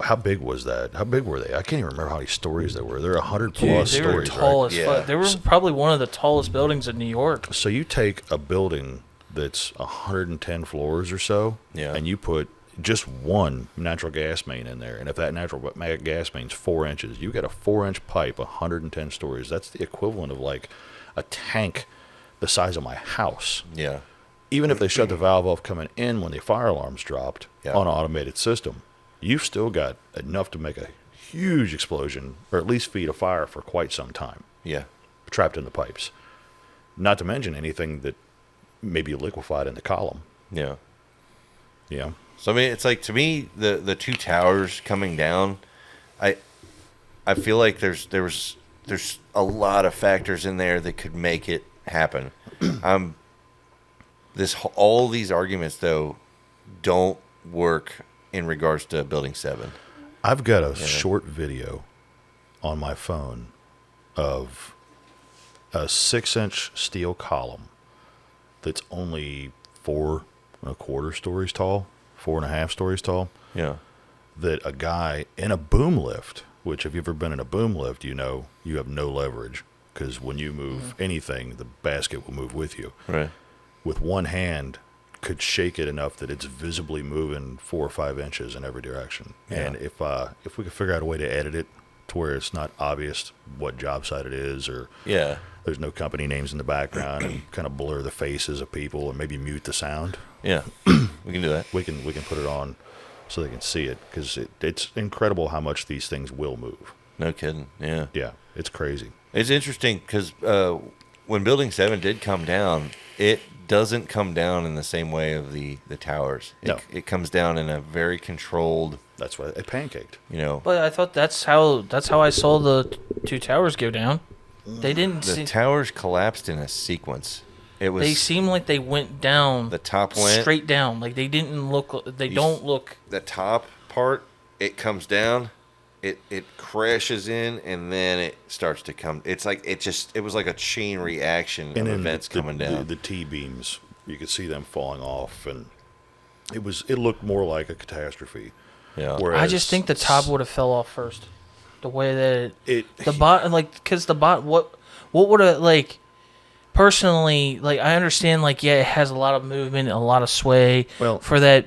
How big was that? How big were they? I can't even remember how many stories there were. There were 100 plus they were stories. tall right? as fuck. They were probably one of the tallest buildings in New York. So you take a building that's 110 floors or so, and you put just one natural gas main in there, and if that natural gas main's 4 inches, you got a 4-inch pipe, 110 stories. That's the equivalent of like a tank the size of my house. Yeah. Even if they shut the valve off coming in when the fire alarms dropped on an automated system, you've still got enough to make a huge explosion, or at least feed a fire for quite some time. Yeah. Trapped in the pipes. Not to mention anything that may be liquefied in the column. Yeah. Yeah. So it's like, to me, the two towers coming down, I feel like there's a lot of factors in there that could make it happen. All these arguments though don't work in regards to Building 7. I've got a short video on my phone of a 6-inch steel column that's only 4.25 stories tall, 4.5 stories tall. Yeah. That a guy in a boom lift, which if you've ever been in a boom lift, you know you have no leverage because when you move anything, the basket will move with you. Right. With one hand, could shake it enough that it's visibly moving 4 or 5 inches in every direction. Yeah. And if we could figure out a way to edit it to where it's not obvious what job site it is, or there's no company names in the background, and kind of blur the faces of people, and maybe mute the sound. Yeah, we can do that. We can put it on so they can see it, because it's incredible how much these things will move. No kidding. Yeah. Yeah, it's crazy. It's interesting because when Building 7 did come down, it doesn't come down in the same way of the towers. It comes down in a very controlled. That's why it pancaked. You know. But I thought that's how I saw the two towers go down. They didn't. The towers collapsed in a sequence. It was. They seemed like they went down. The top went straight down. Like they didn't look. They don't look. The top part, it comes down. It crashes in, and then it starts to come. It's like it was like a chain reaction of events coming down. The T-beams, you could see them falling off, and it looked more like a catastrophe. Yeah. I just think the top would have fell off first. The way that the bot, like, because the bot, what would have, like, personally, like, I understand, like, yeah, it has a lot of movement and a lot of sway. Well, for that.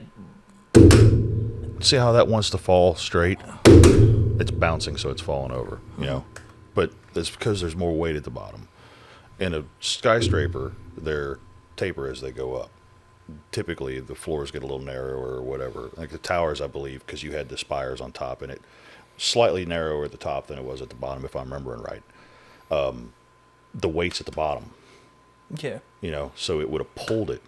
See how that wants to fall straight? It's bouncing, so it's falling over, you know. But it's because there's more weight at the bottom. In a skyscraper, they're taper as they go up. Typically, the floors get a little narrower or whatever. Like the towers, I believe, because you had the spires on top, and it slightly narrower at the top than it was at the bottom, if I'm remembering right. The weight's at the bottom. Yeah. You know, so it would have pulled it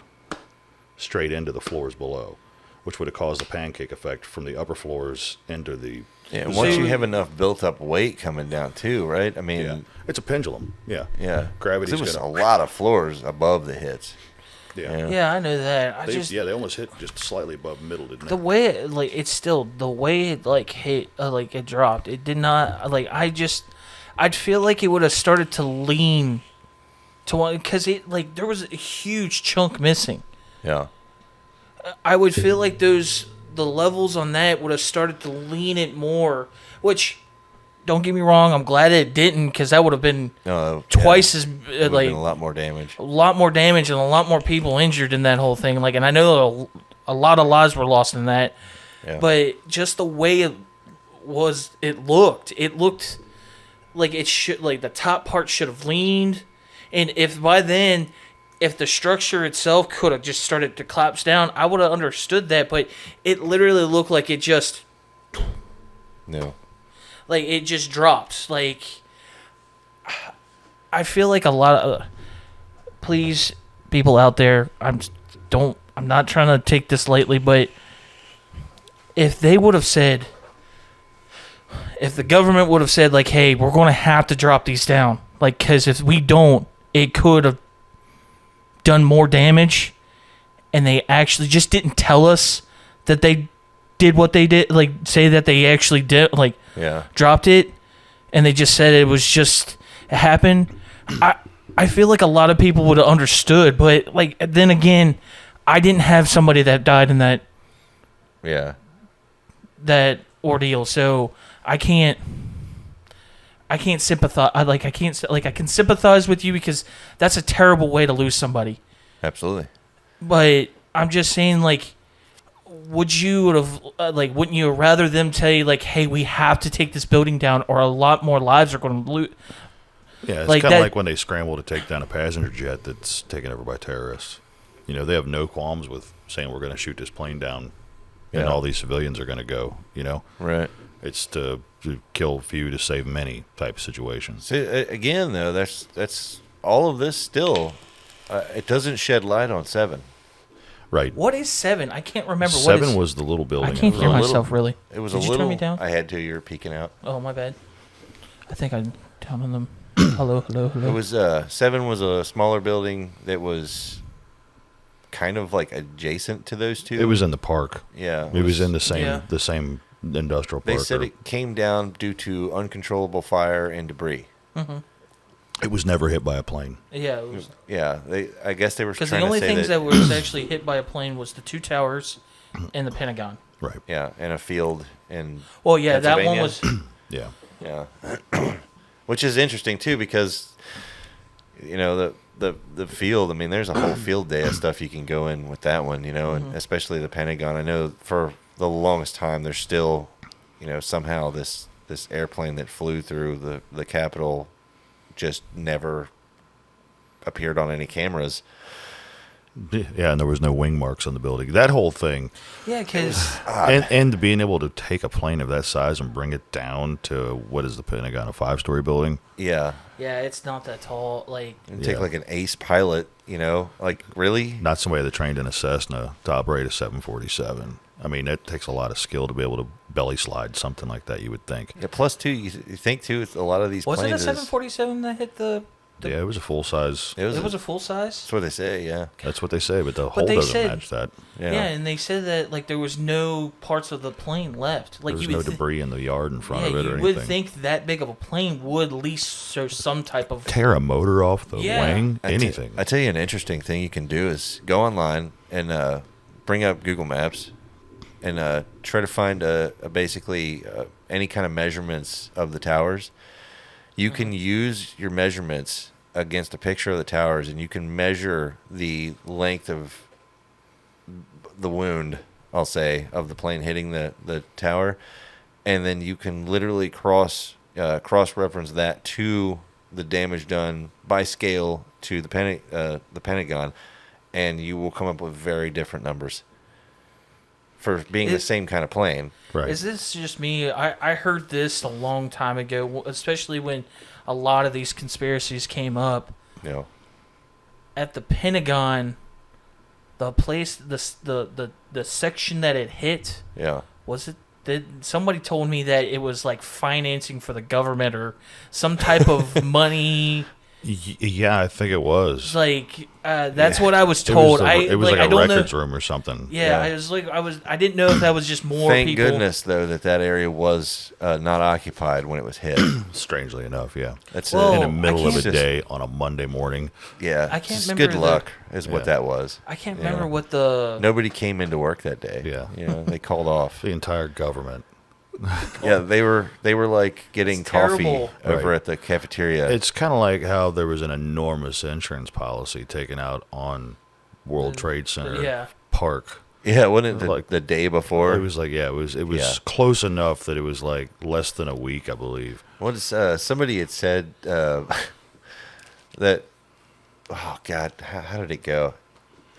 straight into the floors below, which would have caused the pancake effect from the upper floors into the... Yeah, once you have enough built-up weight coming down, too, right? I mean... It's a pendulum, yeah. Gravity's there was a lot of floors above the hits. Yeah, I know that. They almost hit just slightly above middle, didn't they? The way it, like, it's still, the way it, like, hit, like, it dropped, it did not, like, I'd feel like it would have started to lean to one, because it, like, there was a huge chunk missing. Yeah. I would feel like the levels on that would have started to lean it more, which, don't get me wrong, I'm glad it didn't, because that would have been twice as, like, a lot more damage. A lot more damage and a lot more people injured in that whole thing. Like, and I know a lot of lives were lost in that, but just the way it looked like it should, like the top part should have leaned, and if by then, if the structure itself could have just started to collapse down, I would have understood that, but it literally looked like it just... No. Like, it just dropped. Like, I feel like a lot of... please, people out there, I'm not trying to take this lightly, but if they would have said... If the government would have said, like, hey, we're going to have to drop these down. Like, because if we don't, it could have done more damage, and they actually just didn't tell us that they did what they did, like say that they actually did, like dropped it, and they just said it was just it happened. I feel like a lot of people would have understood, but like then again, I didn't have somebody that died in that ordeal, so I can't sympathize. I can sympathize with you because that's a terrible way to lose somebody. Absolutely. But I'm just saying, like, wouldn't you rather them tell you, like, hey, we have to take this building down, or a lot more lives are going to lose? Yeah, it's kind of like when they scramble to take down a passenger jet that's taken over by terrorists. You know, they have no qualms with saying we're going to shoot this plane down, and all these civilians are going to go. You know, right? It's to kill few to save many type of situation. See, again, though, that's all of this still. It doesn't shed light on 7. Right. What is 7? I can't remember. 7 was the little building. I can't hear myself really. It was Did you turn me down? I had to. You were peeking out. Oh, my bad. I think I'm down on them. Hello. It was 7 was a smaller building that was kind of like adjacent to those two. It was in the park. Yeah. It was in the same industrial park. They said it came down due to uncontrollable fire and debris. Mm-hmm. It was never hit by a plane. Yeah, it was. Yeah, I guess they were trying because the only to say things that was actually hit by a plane was the 2 towers and the Pentagon. Right. Yeah, and a field in. Well, yeah, that one was. Yeah. Yeah. Which is interesting too, because the field. I mean, there's a whole field day of stuff you can go in with that one. And especially the Pentagon. I know for the longest time there's still, somehow this airplane that flew through the Capitol just never appeared on any cameras. Yeah, and there was no wing marks on the building. That whole thing. Yeah, because and being able to take a plane of that size and bring it down to what is the Pentagon, a 5-story building? Yeah. Yeah, it's not that tall. Like take like an ace pilot, like really? Not somebody that trained in a Cessna to operate a 747. I mean, it takes a lot of skill to be able to belly slide something like that. You would think. Yeah. Plus, too, you think too, it's a lot of these. Was planes it a 747 that hit the? Yeah, it was a full size. It was a full size. That's what they say. Yeah. That's what they say, but the hull doesn't match that. Yeah, and they said that like there was no parts of the plane left. Like there was no debris in the yard in front of it or anything. You would think that big of a plane would at least show some type of tear a motor off the wing, anything. I tell you, an interesting thing you can do is go online and bring up Google Maps and try to find basically any kind of measurements of the towers. You can use your measurements against a picture of the towers, and you can measure the length of the wound, I'll say, of the plane hitting the tower, and then you can literally cross-reference that to the damage done by scale to the Pentagon, and you will come up with very different numbers for being the same kind of plane. Right. Is this just me? I heard this a long time ago, especially when a lot of these conspiracies came up. Yeah. At the Pentagon, the place, the section that it hit. Yeah. Was it? Somebody told me that it was like financing for the government or some type of money. Yeah, I think it was. Like that's what I was told. It was like a records room or something. Yeah, I didn't know if that was just more Thank people. goodness, though, that area was not occupied when it was hit. Strangely enough, yeah. That's in the middle of the day on a Monday morning. Yeah, I can't just remember good luck is what that was. I can't remember what the. Nobody came into work that day. Yeah, they called off the entire government. Yeah, they were like getting coffee over Right. at the cafeteria. It's kind of like how there was an enormous insurance policy taken out on World Trade Center Park. Yeah, wasn't it the day before? It was like it was close enough that it was like less than a week, I believe. What is somebody had said that? Oh God, how did it go?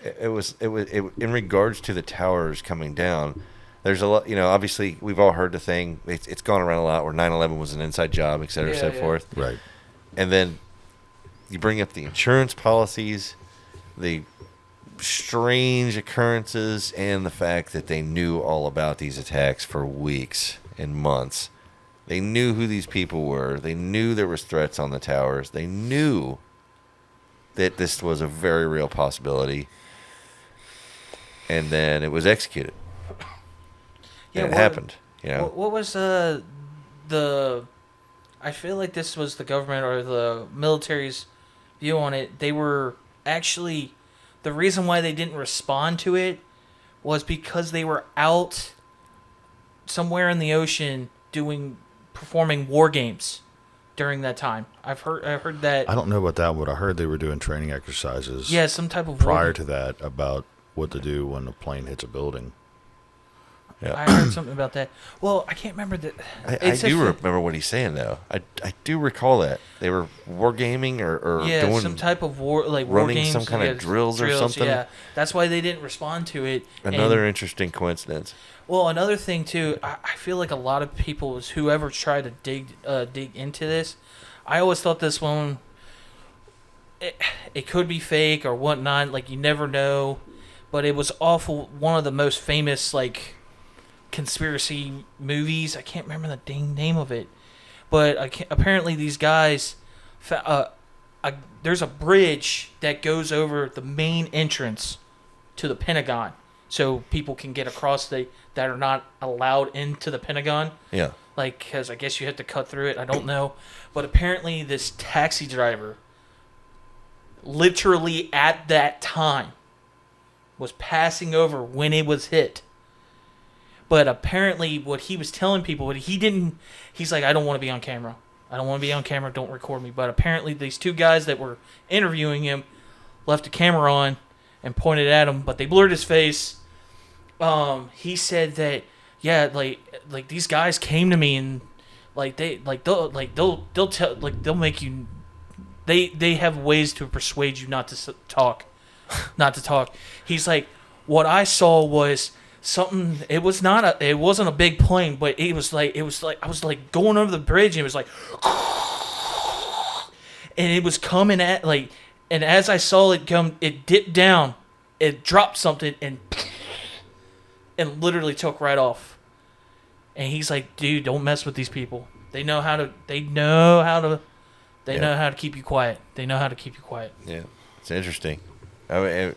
It was in regards to the towers coming down. There's a lot, obviously we've all heard the thing. It's gone around a lot where 9/11 was an inside job, et cetera, so forth. Right. And then you bring up the insurance policies, the strange occurrences, and the fact that they knew all about these attacks for weeks and months. They knew who these people were. They knew there was threats on the towers. They knew that this was a very real possibility. And then it was executed. Yeah, it happened. What was the? I feel like this was the government or the military's view on it. They were actually the reason why they didn't respond to it was because they were out somewhere in the ocean performing war games during that time. I heard that. I don't know about that, but I heard they were doing training exercises. Yeah, some type of prior to that about what to do when a plane hits a building. Yeah. I heard something about that. Well, I can't remember that. I do remember what he's saying though. I do recall that they were wargaming or doing some type of war, like running war games, some kind of drills or something. Yeah, that's why they didn't respond to it. Another interesting coincidence. Well, another thing too, I feel like a lot of people, whoever tried to dig into this, I always thought this one, it could be fake or whatnot. Like you never know, but it was awful. One of the most famous conspiracy movies. I can't remember the dang name of it, but apparently these guys, there's a bridge that goes over the main entrance to the Pentagon, so people can get across that are not allowed into the Pentagon. Yeah. Like, because I guess you have to cut through it. I don't know. But apparently this taxi driver, literally at that time, was passing over when it was hit. But apparently what he was telling people, he's like, I don't want to be on camera. I don't want to be on camera. Don't record me. But apparently these two guys that were interviewing him left a camera on and pointed at him, but they blurred his face. He said that, yeah, like these guys came to me and they'll make you. They have ways to persuade you not to talk, not to talk. He's like, what I saw was something. It wasn't a big plane, but it was like I was like going over the bridge and it was like, and it was coming at like, and as I saw it come, it dipped down, it dropped something and literally took right off. And he's like, dude, don't mess with these people. They know how to keep you quiet. They know how to keep you quiet. Yeah, it's interesting. I mean,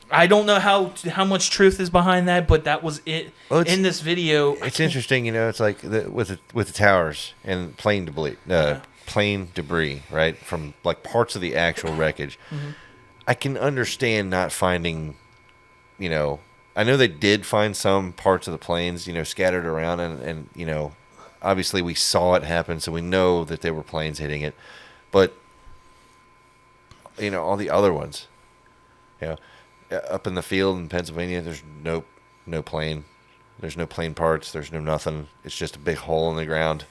I don't know how much truth is behind that, but that was it in this video. It's interesting, it's like with the towers and plane debris, right, from like parts of the actual wreckage. Mm-hmm. I can understand not finding, I know they did find some parts of the planes, scattered around, and obviously we saw it happen, so we know that there were planes hitting it. But, all the other ones, up in the field in Pennsylvania, there's no plane. There's no plane parts. There's no nothing. It's just a big hole in the ground.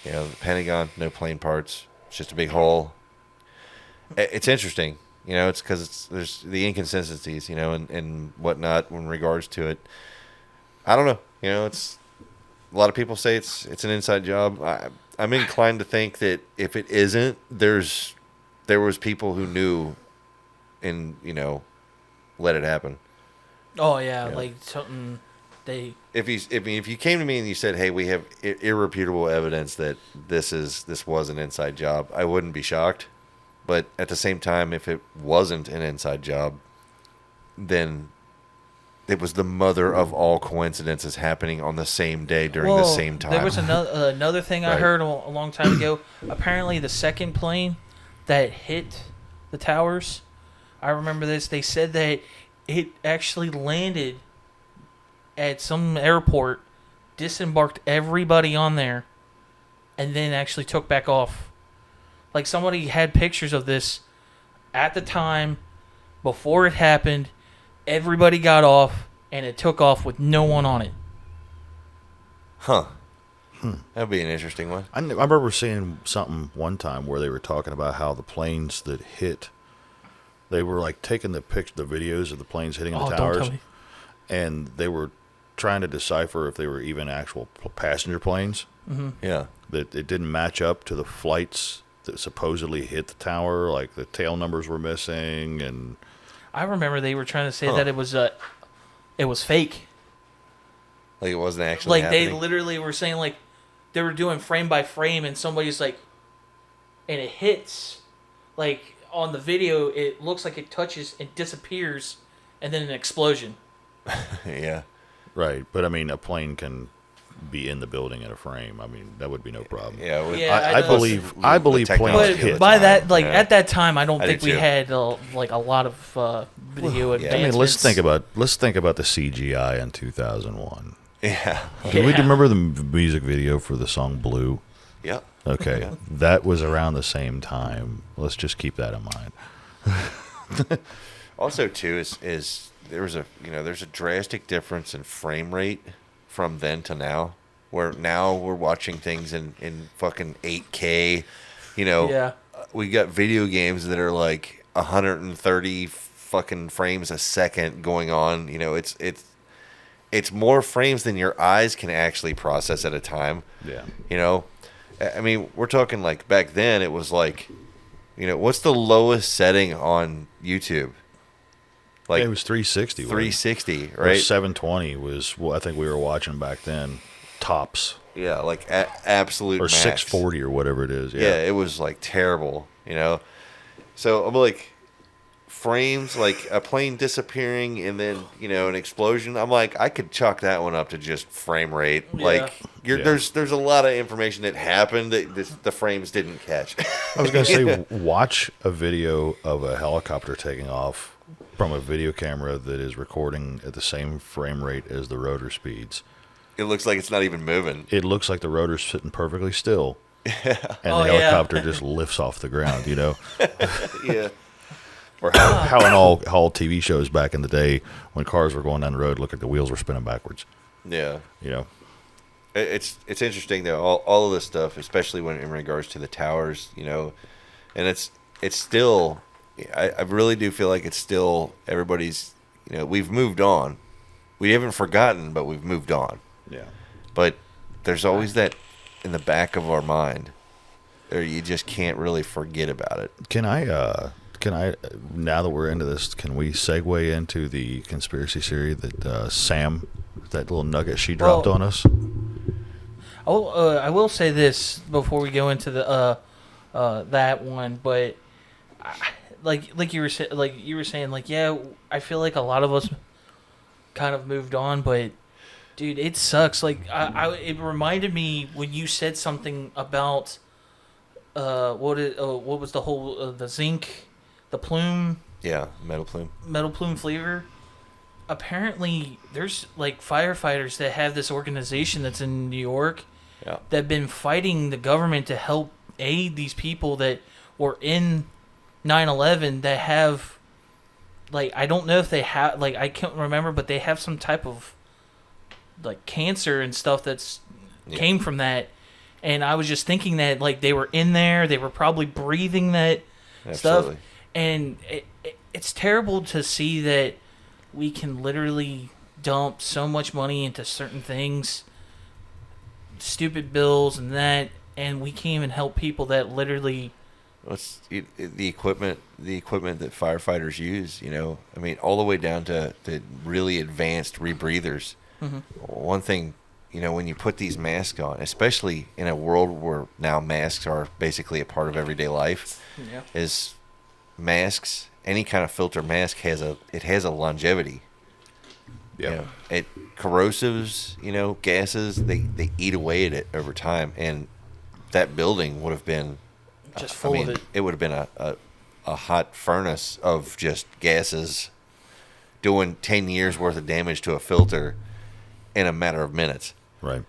The Pentagon, no plane parts. It's just a big hole. It's interesting. It's because there's the inconsistencies, and whatnot in regards to it. I don't know. It's a lot of people say it's an inside job. I'm inclined to think that if it isn't, there was people who knew, and let it happen. Oh yeah, like something they. If you came to me and you said, "Hey, we have irrefutable evidence that this was an inside job," I wouldn't be shocked. But at the same time, if it wasn't an inside job, then it was the mother of all coincidences happening on the same day during the same time. There was another thing I heard a long time ago. Apparently, the second plane that hit the towers, I remember this. They said that it actually landed at some airport, disembarked everybody on there, and then actually took back off. Like, somebody had pictures of this at the time, before it happened. Everybody got off, and it took off with no one on it. Huh. That'd be an interesting one. I remember seeing something one time where they were talking about how the planes that hit, they were like taking the videos of the planes hitting the towers, don't tell me. and they were trying to decipher if they were even actual passenger planes. Mm-hmm. Yeah. That it didn't match up to the flights that supposedly hit the tower, like the tail numbers were missing, and I remember they were trying to say that it was fake. Like it wasn't actually happening. They literally were saying like they were doing frame by frame, and somebody's like, and it hits, like on the video, it looks like it touches and disappears, and then an explosion. Yeah. Right, but I mean, a plane can be in the building in a frame. I mean, that would be no problem. Yeah, I believe planes hit. But by that, like at that time, I don't think we had like a lot of video advancements. I mean, let's think about the CGI in 2001. Yeah. Do we remember the music video for the song Blue? Yep. Okay, that was around the same time. Let's just keep that in mind. Also, too, is there's a drastic difference in frame rate from then to now, where now we're watching things in fucking 8K. We got video games that are like 130 fucking frames a second going on. It's more frames than your eyes can actually process at a time. Yeah. I mean, we're talking like back then it was like, what's the lowest setting on YouTube? Like it was 360. 360, right? Or 720 was what I think we were watching back then. Tops. Yeah, like absolute or max. 640 or whatever it is. Yeah, it was like terrible, So I'm like, frames, like a plane disappearing and then, an explosion. I'm like, I could chalk that one up to just frame rate. Yeah. Like, there's a lot of information that happened that the frames didn't catch. I was going to say, watch a video of a helicopter taking off from a video camera that is recording at the same frame rate as the rotor speeds. It looks like it's not even moving. It looks like the rotor's sitting perfectly still. Yeah. And the helicopter just lifts off the ground, Yeah. Or how in all TV shows back in the day when cars were going down the road, look like the wheels were spinning backwards. Yeah. It's interesting though, all of this stuff, especially when in regards to the towers, and it's still, I really do feel like it's still everybody's, we've moved on. We haven't forgotten, but we've moved on. Yeah. But there's always that in the back of our mind, or you just can't really forget about it. Can I, now that we're into this, can we segue into the conspiracy theory that Sam, that little nugget she dropped on us? I will say this before we go into the that one, but like you were saying, yeah, I feel like a lot of us kind of moved on, but dude, it sucks. Like it reminded me when you said something about what was the whole the zinc. The plume. Yeah, metal plume. Metal plume flavor. Apparently, there's like firefighters that have this organization that's in New York that have been fighting the government to help aid these people that were in 9/11 that have, like, I don't know if they have, like, I can't remember, but they have some type of, like, cancer and stuff that's came from that. And I was just thinking that, like, they were in there, they were probably breathing that stuff. And it's terrible to see that we can literally dump so much money into certain things, stupid bills and that, and we can't even help people that literally... the equipment that firefighters use, I mean, all the way down to the really advanced rebreathers. Mm-hmm. One thing, when you put these masks on, especially in a world where now masks are basically a part of everyday life, is... masks, any kind of filter mask has a longevity. Yeah. Corrosives, gases, they eat away at it over time, and that building would have been just full of it. It would have been a hot furnace of just gases doing 10 years worth of damage to a filter in a matter of minutes. Right.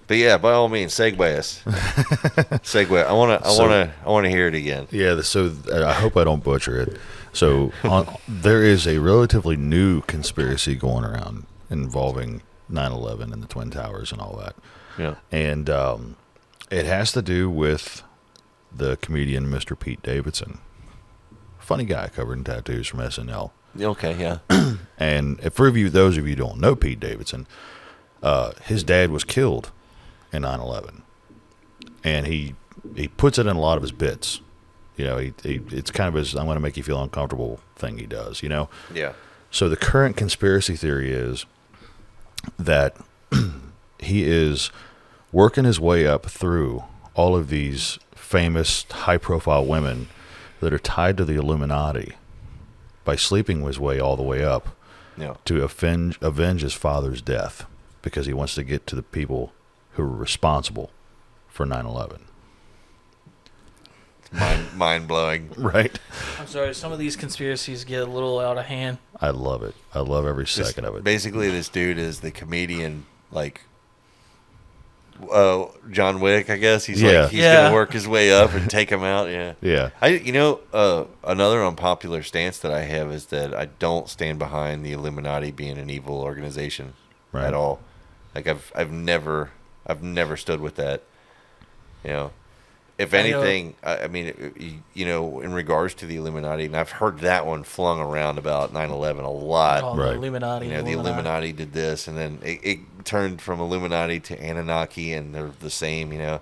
But yeah, by all means, segue us. Segue. I want to hear it again. Yeah. So I hope I don't butcher it. So there is a relatively new conspiracy going around involving 9/11 and the Twin Towers and all that. Yeah. And it has to do with the comedian Mr. Pete Davidson. Funny guy covered in tattoos from SNL. Okay. Yeah. And for those of you who don't know Pete Davidson, his dad was killed in 9/11, and he puts it in a lot of his bits. It's kind of his "I'm going to make you feel uncomfortable" thing he does. Yeah. So the current conspiracy theory is that he is working his way up through all of these famous, high-profile women that are tied to the Illuminati by sleeping his way all the way up to avenge his father's death, because he wants to get to the people who were responsible for 9/11. Mind blowing, right? I'm sorry, some of these conspiracies get a little out of hand. I love it. I love every second of it. Basically, this dude is the comedian, like John Wick, I guess. He's gonna work his way up and take him out. Yeah, yeah. Another unpopular stance that I have is that I don't stand behind the Illuminati being an evil organization at all. Like I've never stood with that. If anything, I mean, in regards to the Illuminati, and I've heard that one flung around about 9/11 a lot. Oh, the Illuminati. The Illuminati did this, and then it turned from Illuminati to Anunnaki, and they're the same. They're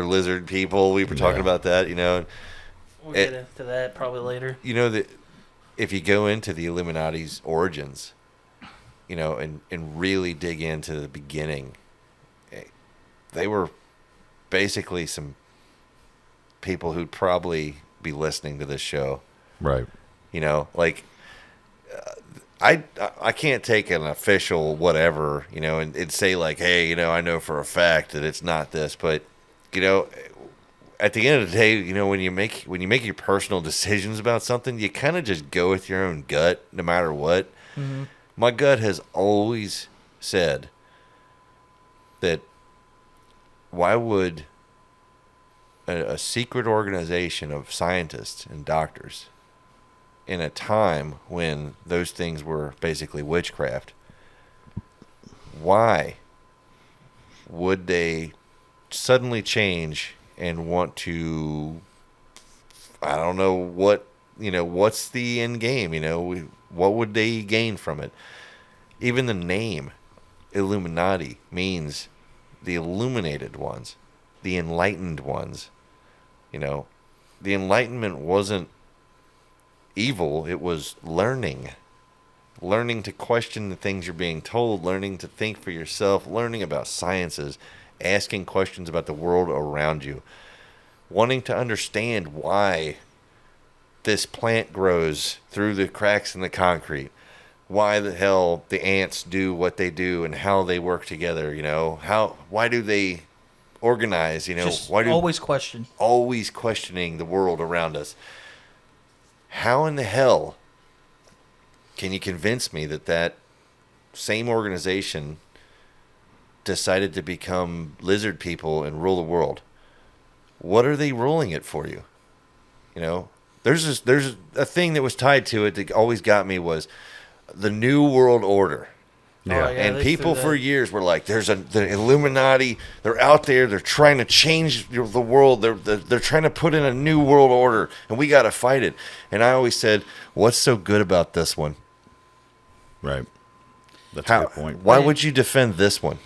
lizard people. We were talking about that. We'll get into that probably later. That if you go into the Illuminati's origins, and really dig into the beginning, they were basically some people who'd probably be listening to this show Right. You know, like I can't take an official whatever, you know, and say like, hey, you know, I know for a fact that it's not this, but you know, at the end of the day, you know, when you make your personal decisions about something, you kind of just go with your own gut, no matter what. Mm-hmm. My gut has always said that why would a secret organization of scientists and doctors in a time when those things were basically witchcraft, why would they suddenly change and want to, I don't know what, you know, what's the end game, you know, what would they gain from it? Even the name Illuminati means the illuminated ones, the enlightened ones. You know, the Enlightenment wasn't evil, it was learning. Learning to question the things you're being told, learning to think for yourself, learning about sciences, asking questions about the world around you, wanting to understand why this plant grows through the cracks in the concrete, why the hell the ants do what they do and how they work together, you know, why do they organize, you know, Just why do always question. Always questioning the world around us. How in the hell can you convince me that same organization decided to become lizard people and rule the world? What are they ruling it for you? You know, there's a thing that was tied to it that always got me was the New World Order. Yeah. And people for years were like, "There's the Illuminati. They're out there. They're trying to change the world. They're trying to put in a new world order, and we got to fight it." And I always said, "What's so good about this one?" Right. That's a good point. Why would you defend this one?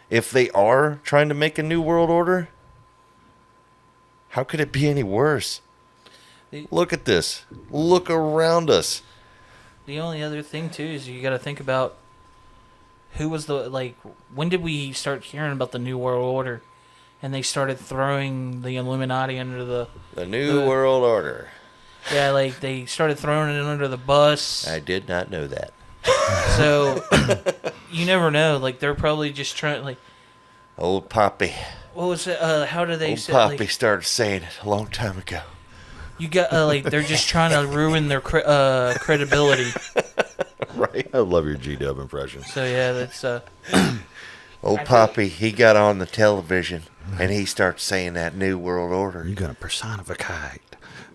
If they are trying to make a new world order, how could it be any worse? Look at this. Look around us. The only other thing too is you got to think about who was when did we start hearing about the New World Order, and they started throwing the Illuminati under the New World Order. Yeah, like they started throwing it under the bus. I did not know that. So you never know. Like they're probably just trying. Like old Poppy. What was it? How do they old say? Poppy started saying it a long time ago. You got they're just trying to ruin their credibility. Right. I love your G-Dub impression. So yeah, that's old Poppy. He got on the television and he starts saying that New World Order. You're gonna personify.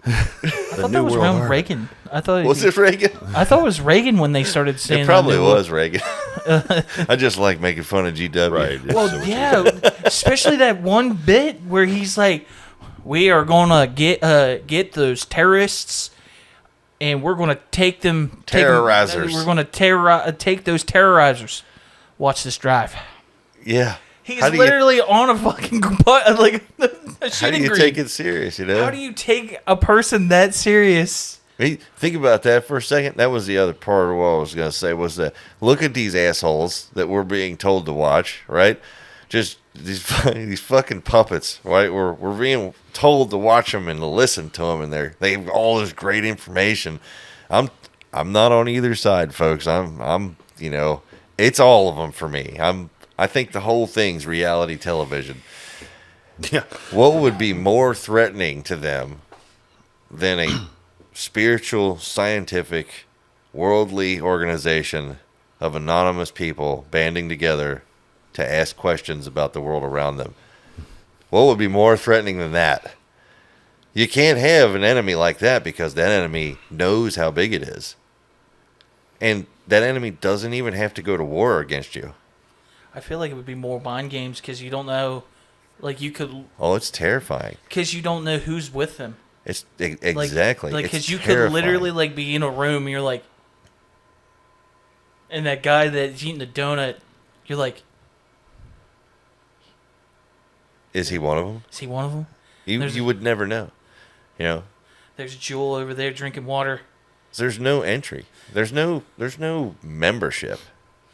I thought that was around Reagan. I thought was it Reagan? I thought it was Reagan when they started saying. It probably was Reagan. I just like making fun of GW. Right. Well, yeah, especially that one bit where he's like, "We are gonna get those terrorists, and we're gonna take them terrorizers. We're gonna take those terrorizers. Watch this drive." Yeah. He's literally on a fucking a how do you green. take it serious, you know? How do you take a person that serious? Hey, think about that for a second. That was the other part of what I was going to say was that look at these assholes that we're being told to watch, right? Just these fucking puppets, right? We're being told to watch them and to listen to them, and they have all this great information. I'm not on either side, folks. I'm you know, it's all of them for me. I think the whole thing's reality television. Yeah. What would be more threatening to them than a spiritual, scientific, worldly organization of anonymous people banding together to ask questions about the world around them? What would be more threatening than that? You can't have an enemy like that because that enemy knows how big it is. And that enemy doesn't even have to go to war against you. I feel like it would be more mind games because you don't know, like you could. Oh, it's terrifying. Because you don't know who's with them. It's exactly like because you terrifying. could literally like be in a room and you're like, and that guy that's eating the donut, you're like, is he one of them? Is he one of them? You would never know, you know. There's Jewel over there drinking water. There's no entry. There's no membership.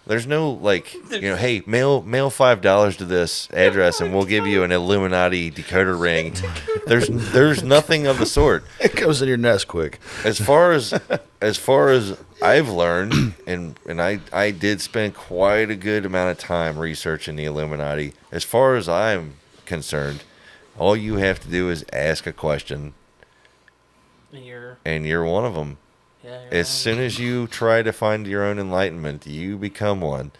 There's no like, hey, mail $5 to this address and we'll give you an Illuminati decoder ring. There's nothing of the sort. It goes in your nest quick. As far as I've learned, and I did spend quite a good amount of time researching the Illuminati. As far as I'm concerned, all you have to do is ask a question, and you're one of them. Yeah, as soon as you try to find your own enlightenment, you become one,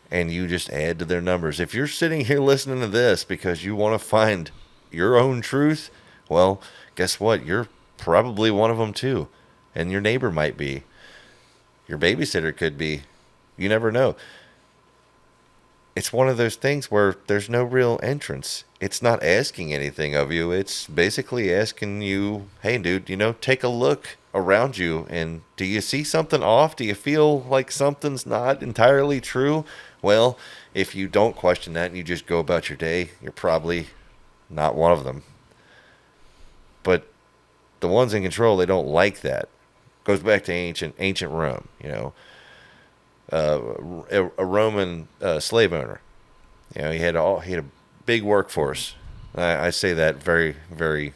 and you just add to their numbers. If you're sitting here listening to this because you want to find your own truth, well, guess what? You're probably one of them too, and your neighbor might be. Your babysitter could be. You never know. It's one of those things where there's no real entrance. It's not asking anything of you. It's basically asking you, hey, dude, take a look around you, and do you see something off? Do you feel like something's not entirely true? Well, if you don't question that and you just go about your day, you're probably not one of them. But the ones in control, they don't like that. Goes back to ancient Rome, a Roman slave owner. He had a big workforce. I say that very, very,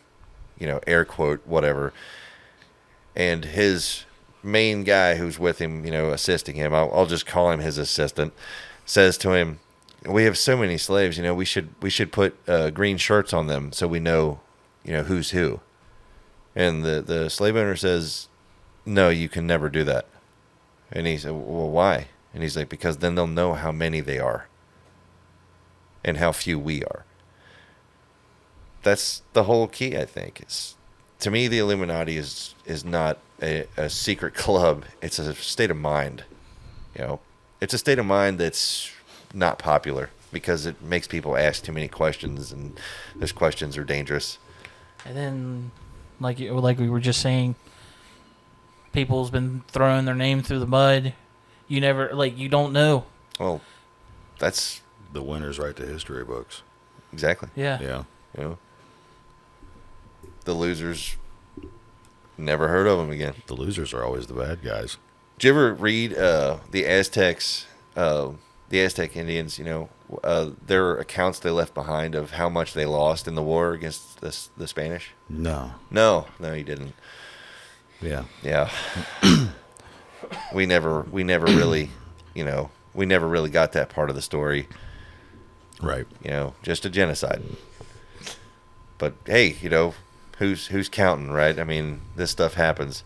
air quote, whatever. And his main guy who's with him, assisting him, I'll just call him his assistant, says to him, "We have so many slaves, we should put green shirts on them so we know, who's who." And the slave owner says, "No, you can never do that." And he said, "Well, why?" And he's like, "Because then they'll know how many they are and how few we are." That's the whole key, I think. To me, the Illuminati is not a secret club. It's a state of mind. It's a state of mind that's not popular because it makes people ask too many questions, and those questions are dangerous. And then, like we were just saying, people's been throwing their name through the mud. You don't know. Well, that's the winners write the history books. Exactly. Yeah. The losers, never heard of them again. The losers are always the bad guys. Did you ever read the Aztecs, the Aztec Indians, their accounts they left behind of how much they lost in the war against the Spanish? No, you didn't. Yeah. we never really, we never really got that part of the story. Right. Just a genocide. But hey, who's counting, right? I mean, this stuff happens.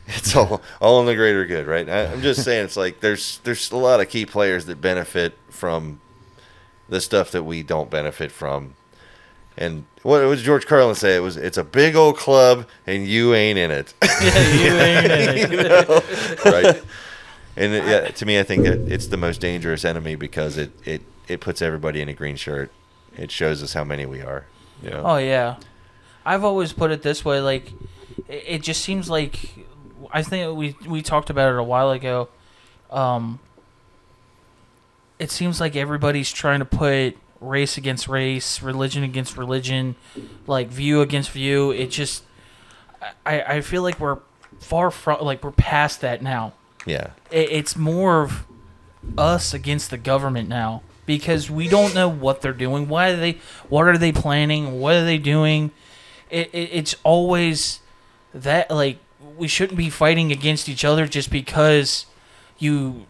It's all in the greater good, right? I'm just saying, it's like there's a lot of key players that benefit from the stuff that we don't benefit from. And what was George Carlin say? It's a big old club, and you ain't in it. Yeah, you ain't in it. Right? And to me, I think that it's the most dangerous enemy because it puts everybody in a green shirt. It shows us how many we are. Oh yeah, I've always put it this way. Like, it just seems like, I think we talked about it a while ago. It seems like everybody's trying to put race against race, religion against religion, like view against view. It just, I feel like we're far from, like, we're past that now. Yeah. It's more of us against the government now. Because we don't know what they're doing. What are they planning? What are they doing? It's always that, like, we shouldn't be fighting against each other just because you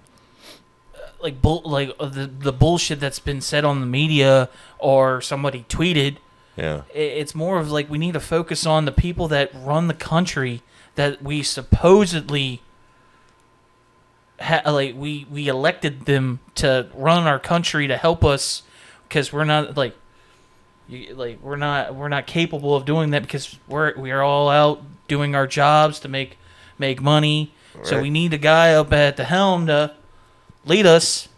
the bullshit that's been said on the media or somebody tweeted. Yeah. It's more of like we need to focus on the people that run the country that we supposedly we elected them to run our country to help us, because we're not we're not capable of doing that because we are all out doing our jobs to make money. Right. So we need a guy up at the helm to lead us,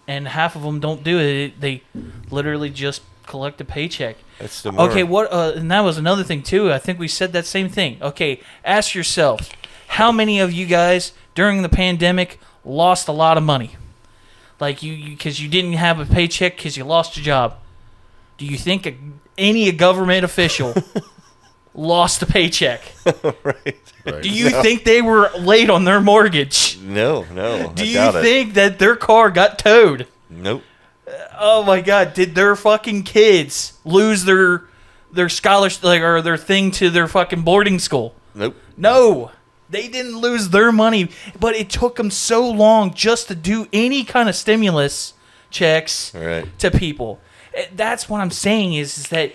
and half of them don't do it. They literally just collect a paycheck. That's the okay. What? And that was another thing too. I think we said that same thing. Okay, ask yourself, how many of you guys during the pandemic lost a lot of money? Like because you didn't have a paycheck because you lost your job. Do you think any government official lost a paycheck? Right. Do you think they were late on their mortgage? No. Do you think that their car got towed? Nope. Oh my God! Did their fucking kids lose their scholarship, or their thing to their fucking boarding school? Nope. No, they didn't lose their money, but it took them so long just to do any kind of stimulus checks to people. That's what I'm saying is that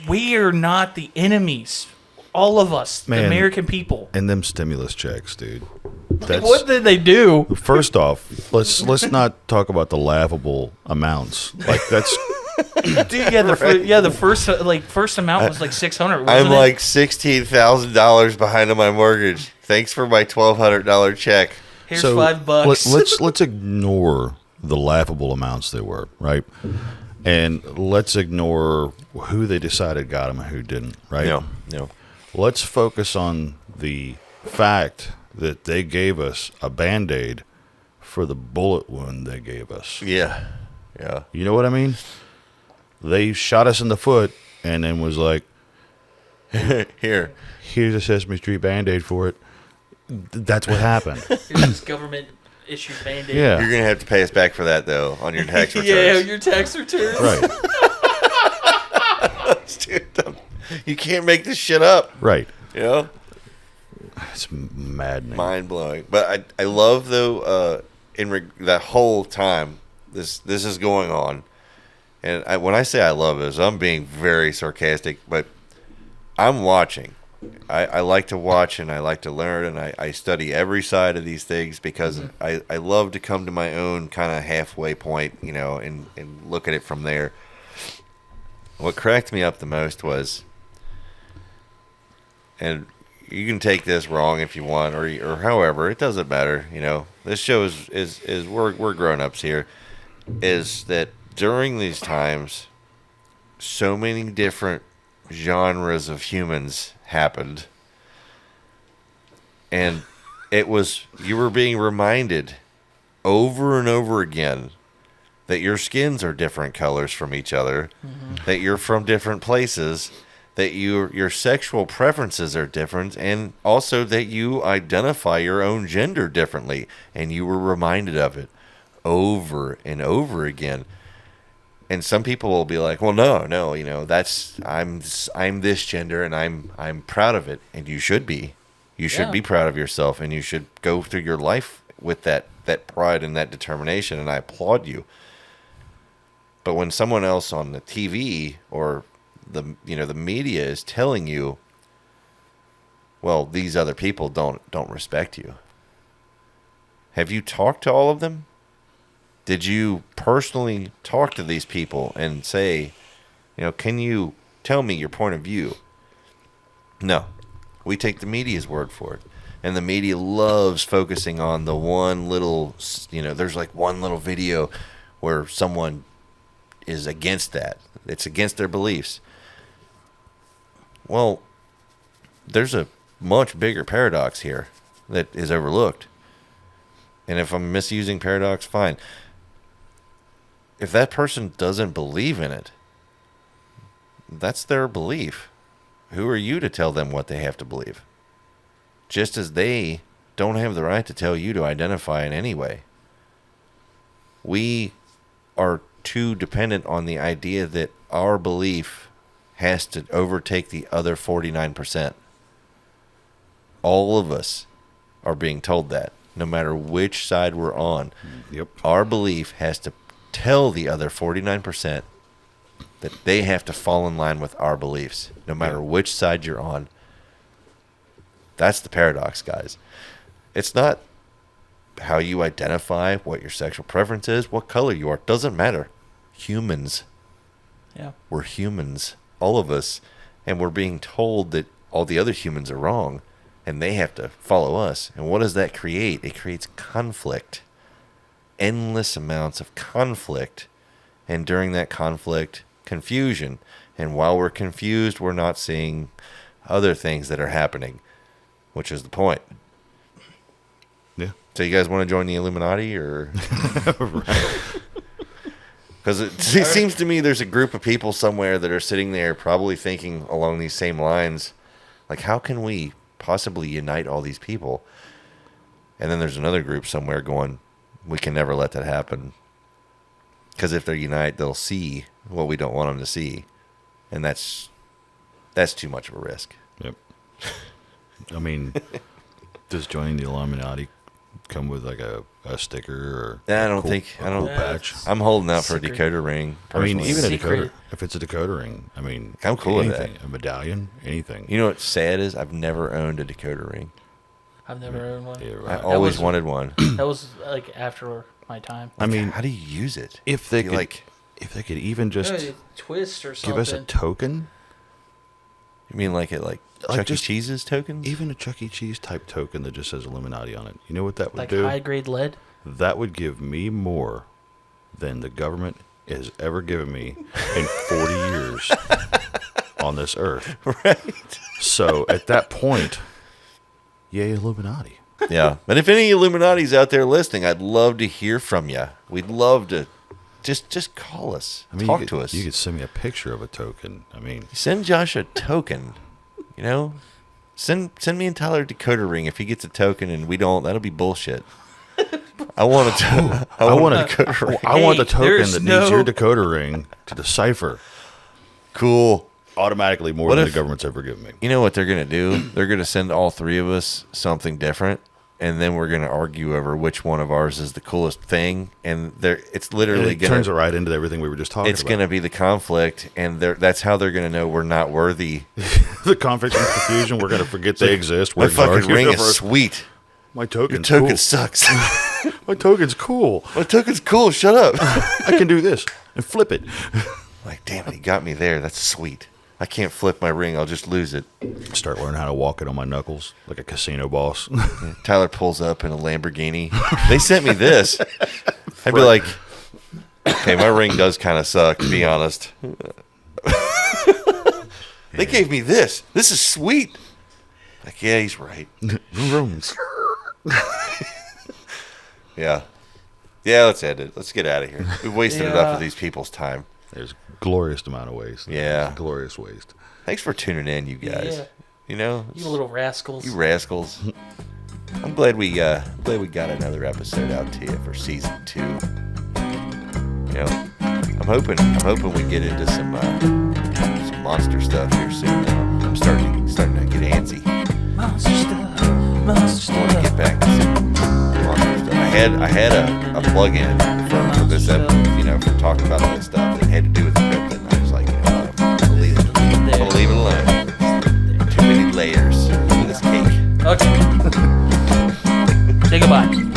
we are not the enemies. All of us, the American people. And them stimulus checks, dude. What did they do? First off, let's not talk about the laughable amounts. Like that's dude, the first amount was like $600. I'm like $16,000 behind on my mortgage. Thanks for my $1,200 check. Here's $5. Let's ignore the laughable amounts they were, right? And let's ignore who they decided got them and who didn't, right? No. Let's focus on the fact that they gave us a Band-Aid for the bullet wound they gave us. Yeah. You know what I mean? They shot us in the foot and then was like, here's a Sesame Street Band-Aid for it. That's what happened. Here's this government-issued Band-Aid. Yeah. You're going to have to pay us back for that, though, on your tax returns. Yeah, your tax returns. Right. Dude, you can't make this shit up. Right. You know? It's maddening. Mind-blowing. But I love, though, that whole time this is going on, and when I say I love this, I'm being very sarcastic, but I'm watching. I like to watch, and I like to learn, and I study every side of these things because I love to come to my own kind of halfway point, you know, and look at it from there. What cracked me up the most was, and you can take this wrong if you want, or however, it doesn't matter. You know, this show is we're grown-ups here. Is that during these times, so many different genres of humans happened, and you were being reminded over and over again that your skins are different colors from each other, that you're from different places, that your sexual preferences are different, and also that you identify your own gender differently, and you were reminded of it over and over again. And some people will be like, well, no, you know, I'm this gender, and I'm proud of it, and you should be. You should be proud of yourself, and you should go through your life with that pride and that determination, and I applaud you. But when someone else on the TV or the media is telling you, well, these other people don't respect you. Have you talked to all of them? Did you personally talk to these people and say, you know, can you tell me your point of view? No. We take the media's word for it. And the media loves focusing on the one little, you know, there's like one little video where someone is against that. It's against their beliefs. Well, there's a much bigger paradox here that is overlooked. And if I'm misusing paradox, fine. If that person doesn't believe in it, that's their belief. Who are you to tell them what they have to believe? Just as they don't have the right to tell you to identify in any way. We are too dependent on the idea that our belief has to overtake the other 49%. All of us are being told that, no matter which side we're on. Yep. Our belief has to tell the other 49% that they have to fall in line with our beliefs, no matter which side you're on. That's the paradox, guys. It's not how you identify, what your sexual preference is, what color you are. Doesn't matter. Humans. Yeah. We're humans, all of us, and we're being told that all the other humans are wrong, and they have to follow us. And what does that create? It creates conflict. Endless amounts of conflict. And during that conflict, confusion. And while we're confused, we're not seeing other things that are happening, which is the point. Yeah. So you guys want to join the Illuminati, or? Because it seems to me there's a group of people somewhere that are sitting there probably thinking along these same lines. Like, how can we possibly unite all these people? And then there's another group somewhere going, we can never let that happen. Because if they unite, they'll see what we don't want them to see. And that's too much of a risk. Yep. I mean, does joining the Illuminati come with like a sticker or I don't patch? I'm holding out for a decoder ring. Personally. I mean, even Secret. a decoder. If it's a decoder ring, I mean, I'm cool with anything, that. A medallion, anything. You know what's sad is I've never owned a decoder ring. I've never owned one. Yeah, I right. always wanted one. That was like after my time. I mean, how do you use it? If they could even just twist or something. give us a token. You mean like Chuck E. Cheese's tokens? Even a Chuck E. Cheese type token that just says Illuminati on it. You know what that would like do? high grade lead? That would give me more than the government has ever given me in 40 years on this earth. Right. So at that point, yay Illuminati. Yeah. But if any Illuminati's out there listening, I'd love to hear from you. We'd love to just call us. I mean, talk to us. You could send me a picture of a token. I mean, send Josh a token. You know, send me and Tyler a decoder ring. If he gets a token and we don't, that'll be bullshit. I want a decoder ring. I want the token that needs your decoder ring to decipher. Cool. Automatically more than the government's ever given me. You know what they're going to do? They're going to send all three of us something different, and then we're going to argue over which one of ours is the coolest thing. And it's literally going to... turns it right into everything we were just talking about. It's going to be the conflict, and that's how they're going to know we're not worthy. The conflict and confusion, we're going to forget they exist. My fucking ring is sweet. My token's Your token cool. sucks. My token's cool. My token's cool. Shut up. I can do this and flip it. Like, damn it, he got me there. That's sweet. I can't flip my ring. I'll just lose it. Start learning how to walk it on my knuckles like a casino boss. Tyler pulls up in a Lamborghini. They sent me this. I'd be like, okay, my ring does kind of suck, to be honest. They gave me this. This is sweet. Like, yeah, he's right. Yeah. Yeah, let's end it. Let's get out of here. We've wasted enough of these people's time. There's a glorious amount of waste. Yeah. Glorious waste. Thanks for tuning in, you guys. Yeah. You know? You little rascals. You rascals. I'm glad we got another episode out to you for season 2. You know, I'm hoping we get into some monster stuff here soon. I'm starting to get antsy. Monster stuff. I want to get back to some monster stuff. I had a plug-in for this episode, you know, for talking about all this stuff that had to do with the cryptid. And I was like, you know, I'm gonna leave it alone. Too many layers to this cake. Okay. Say goodbye.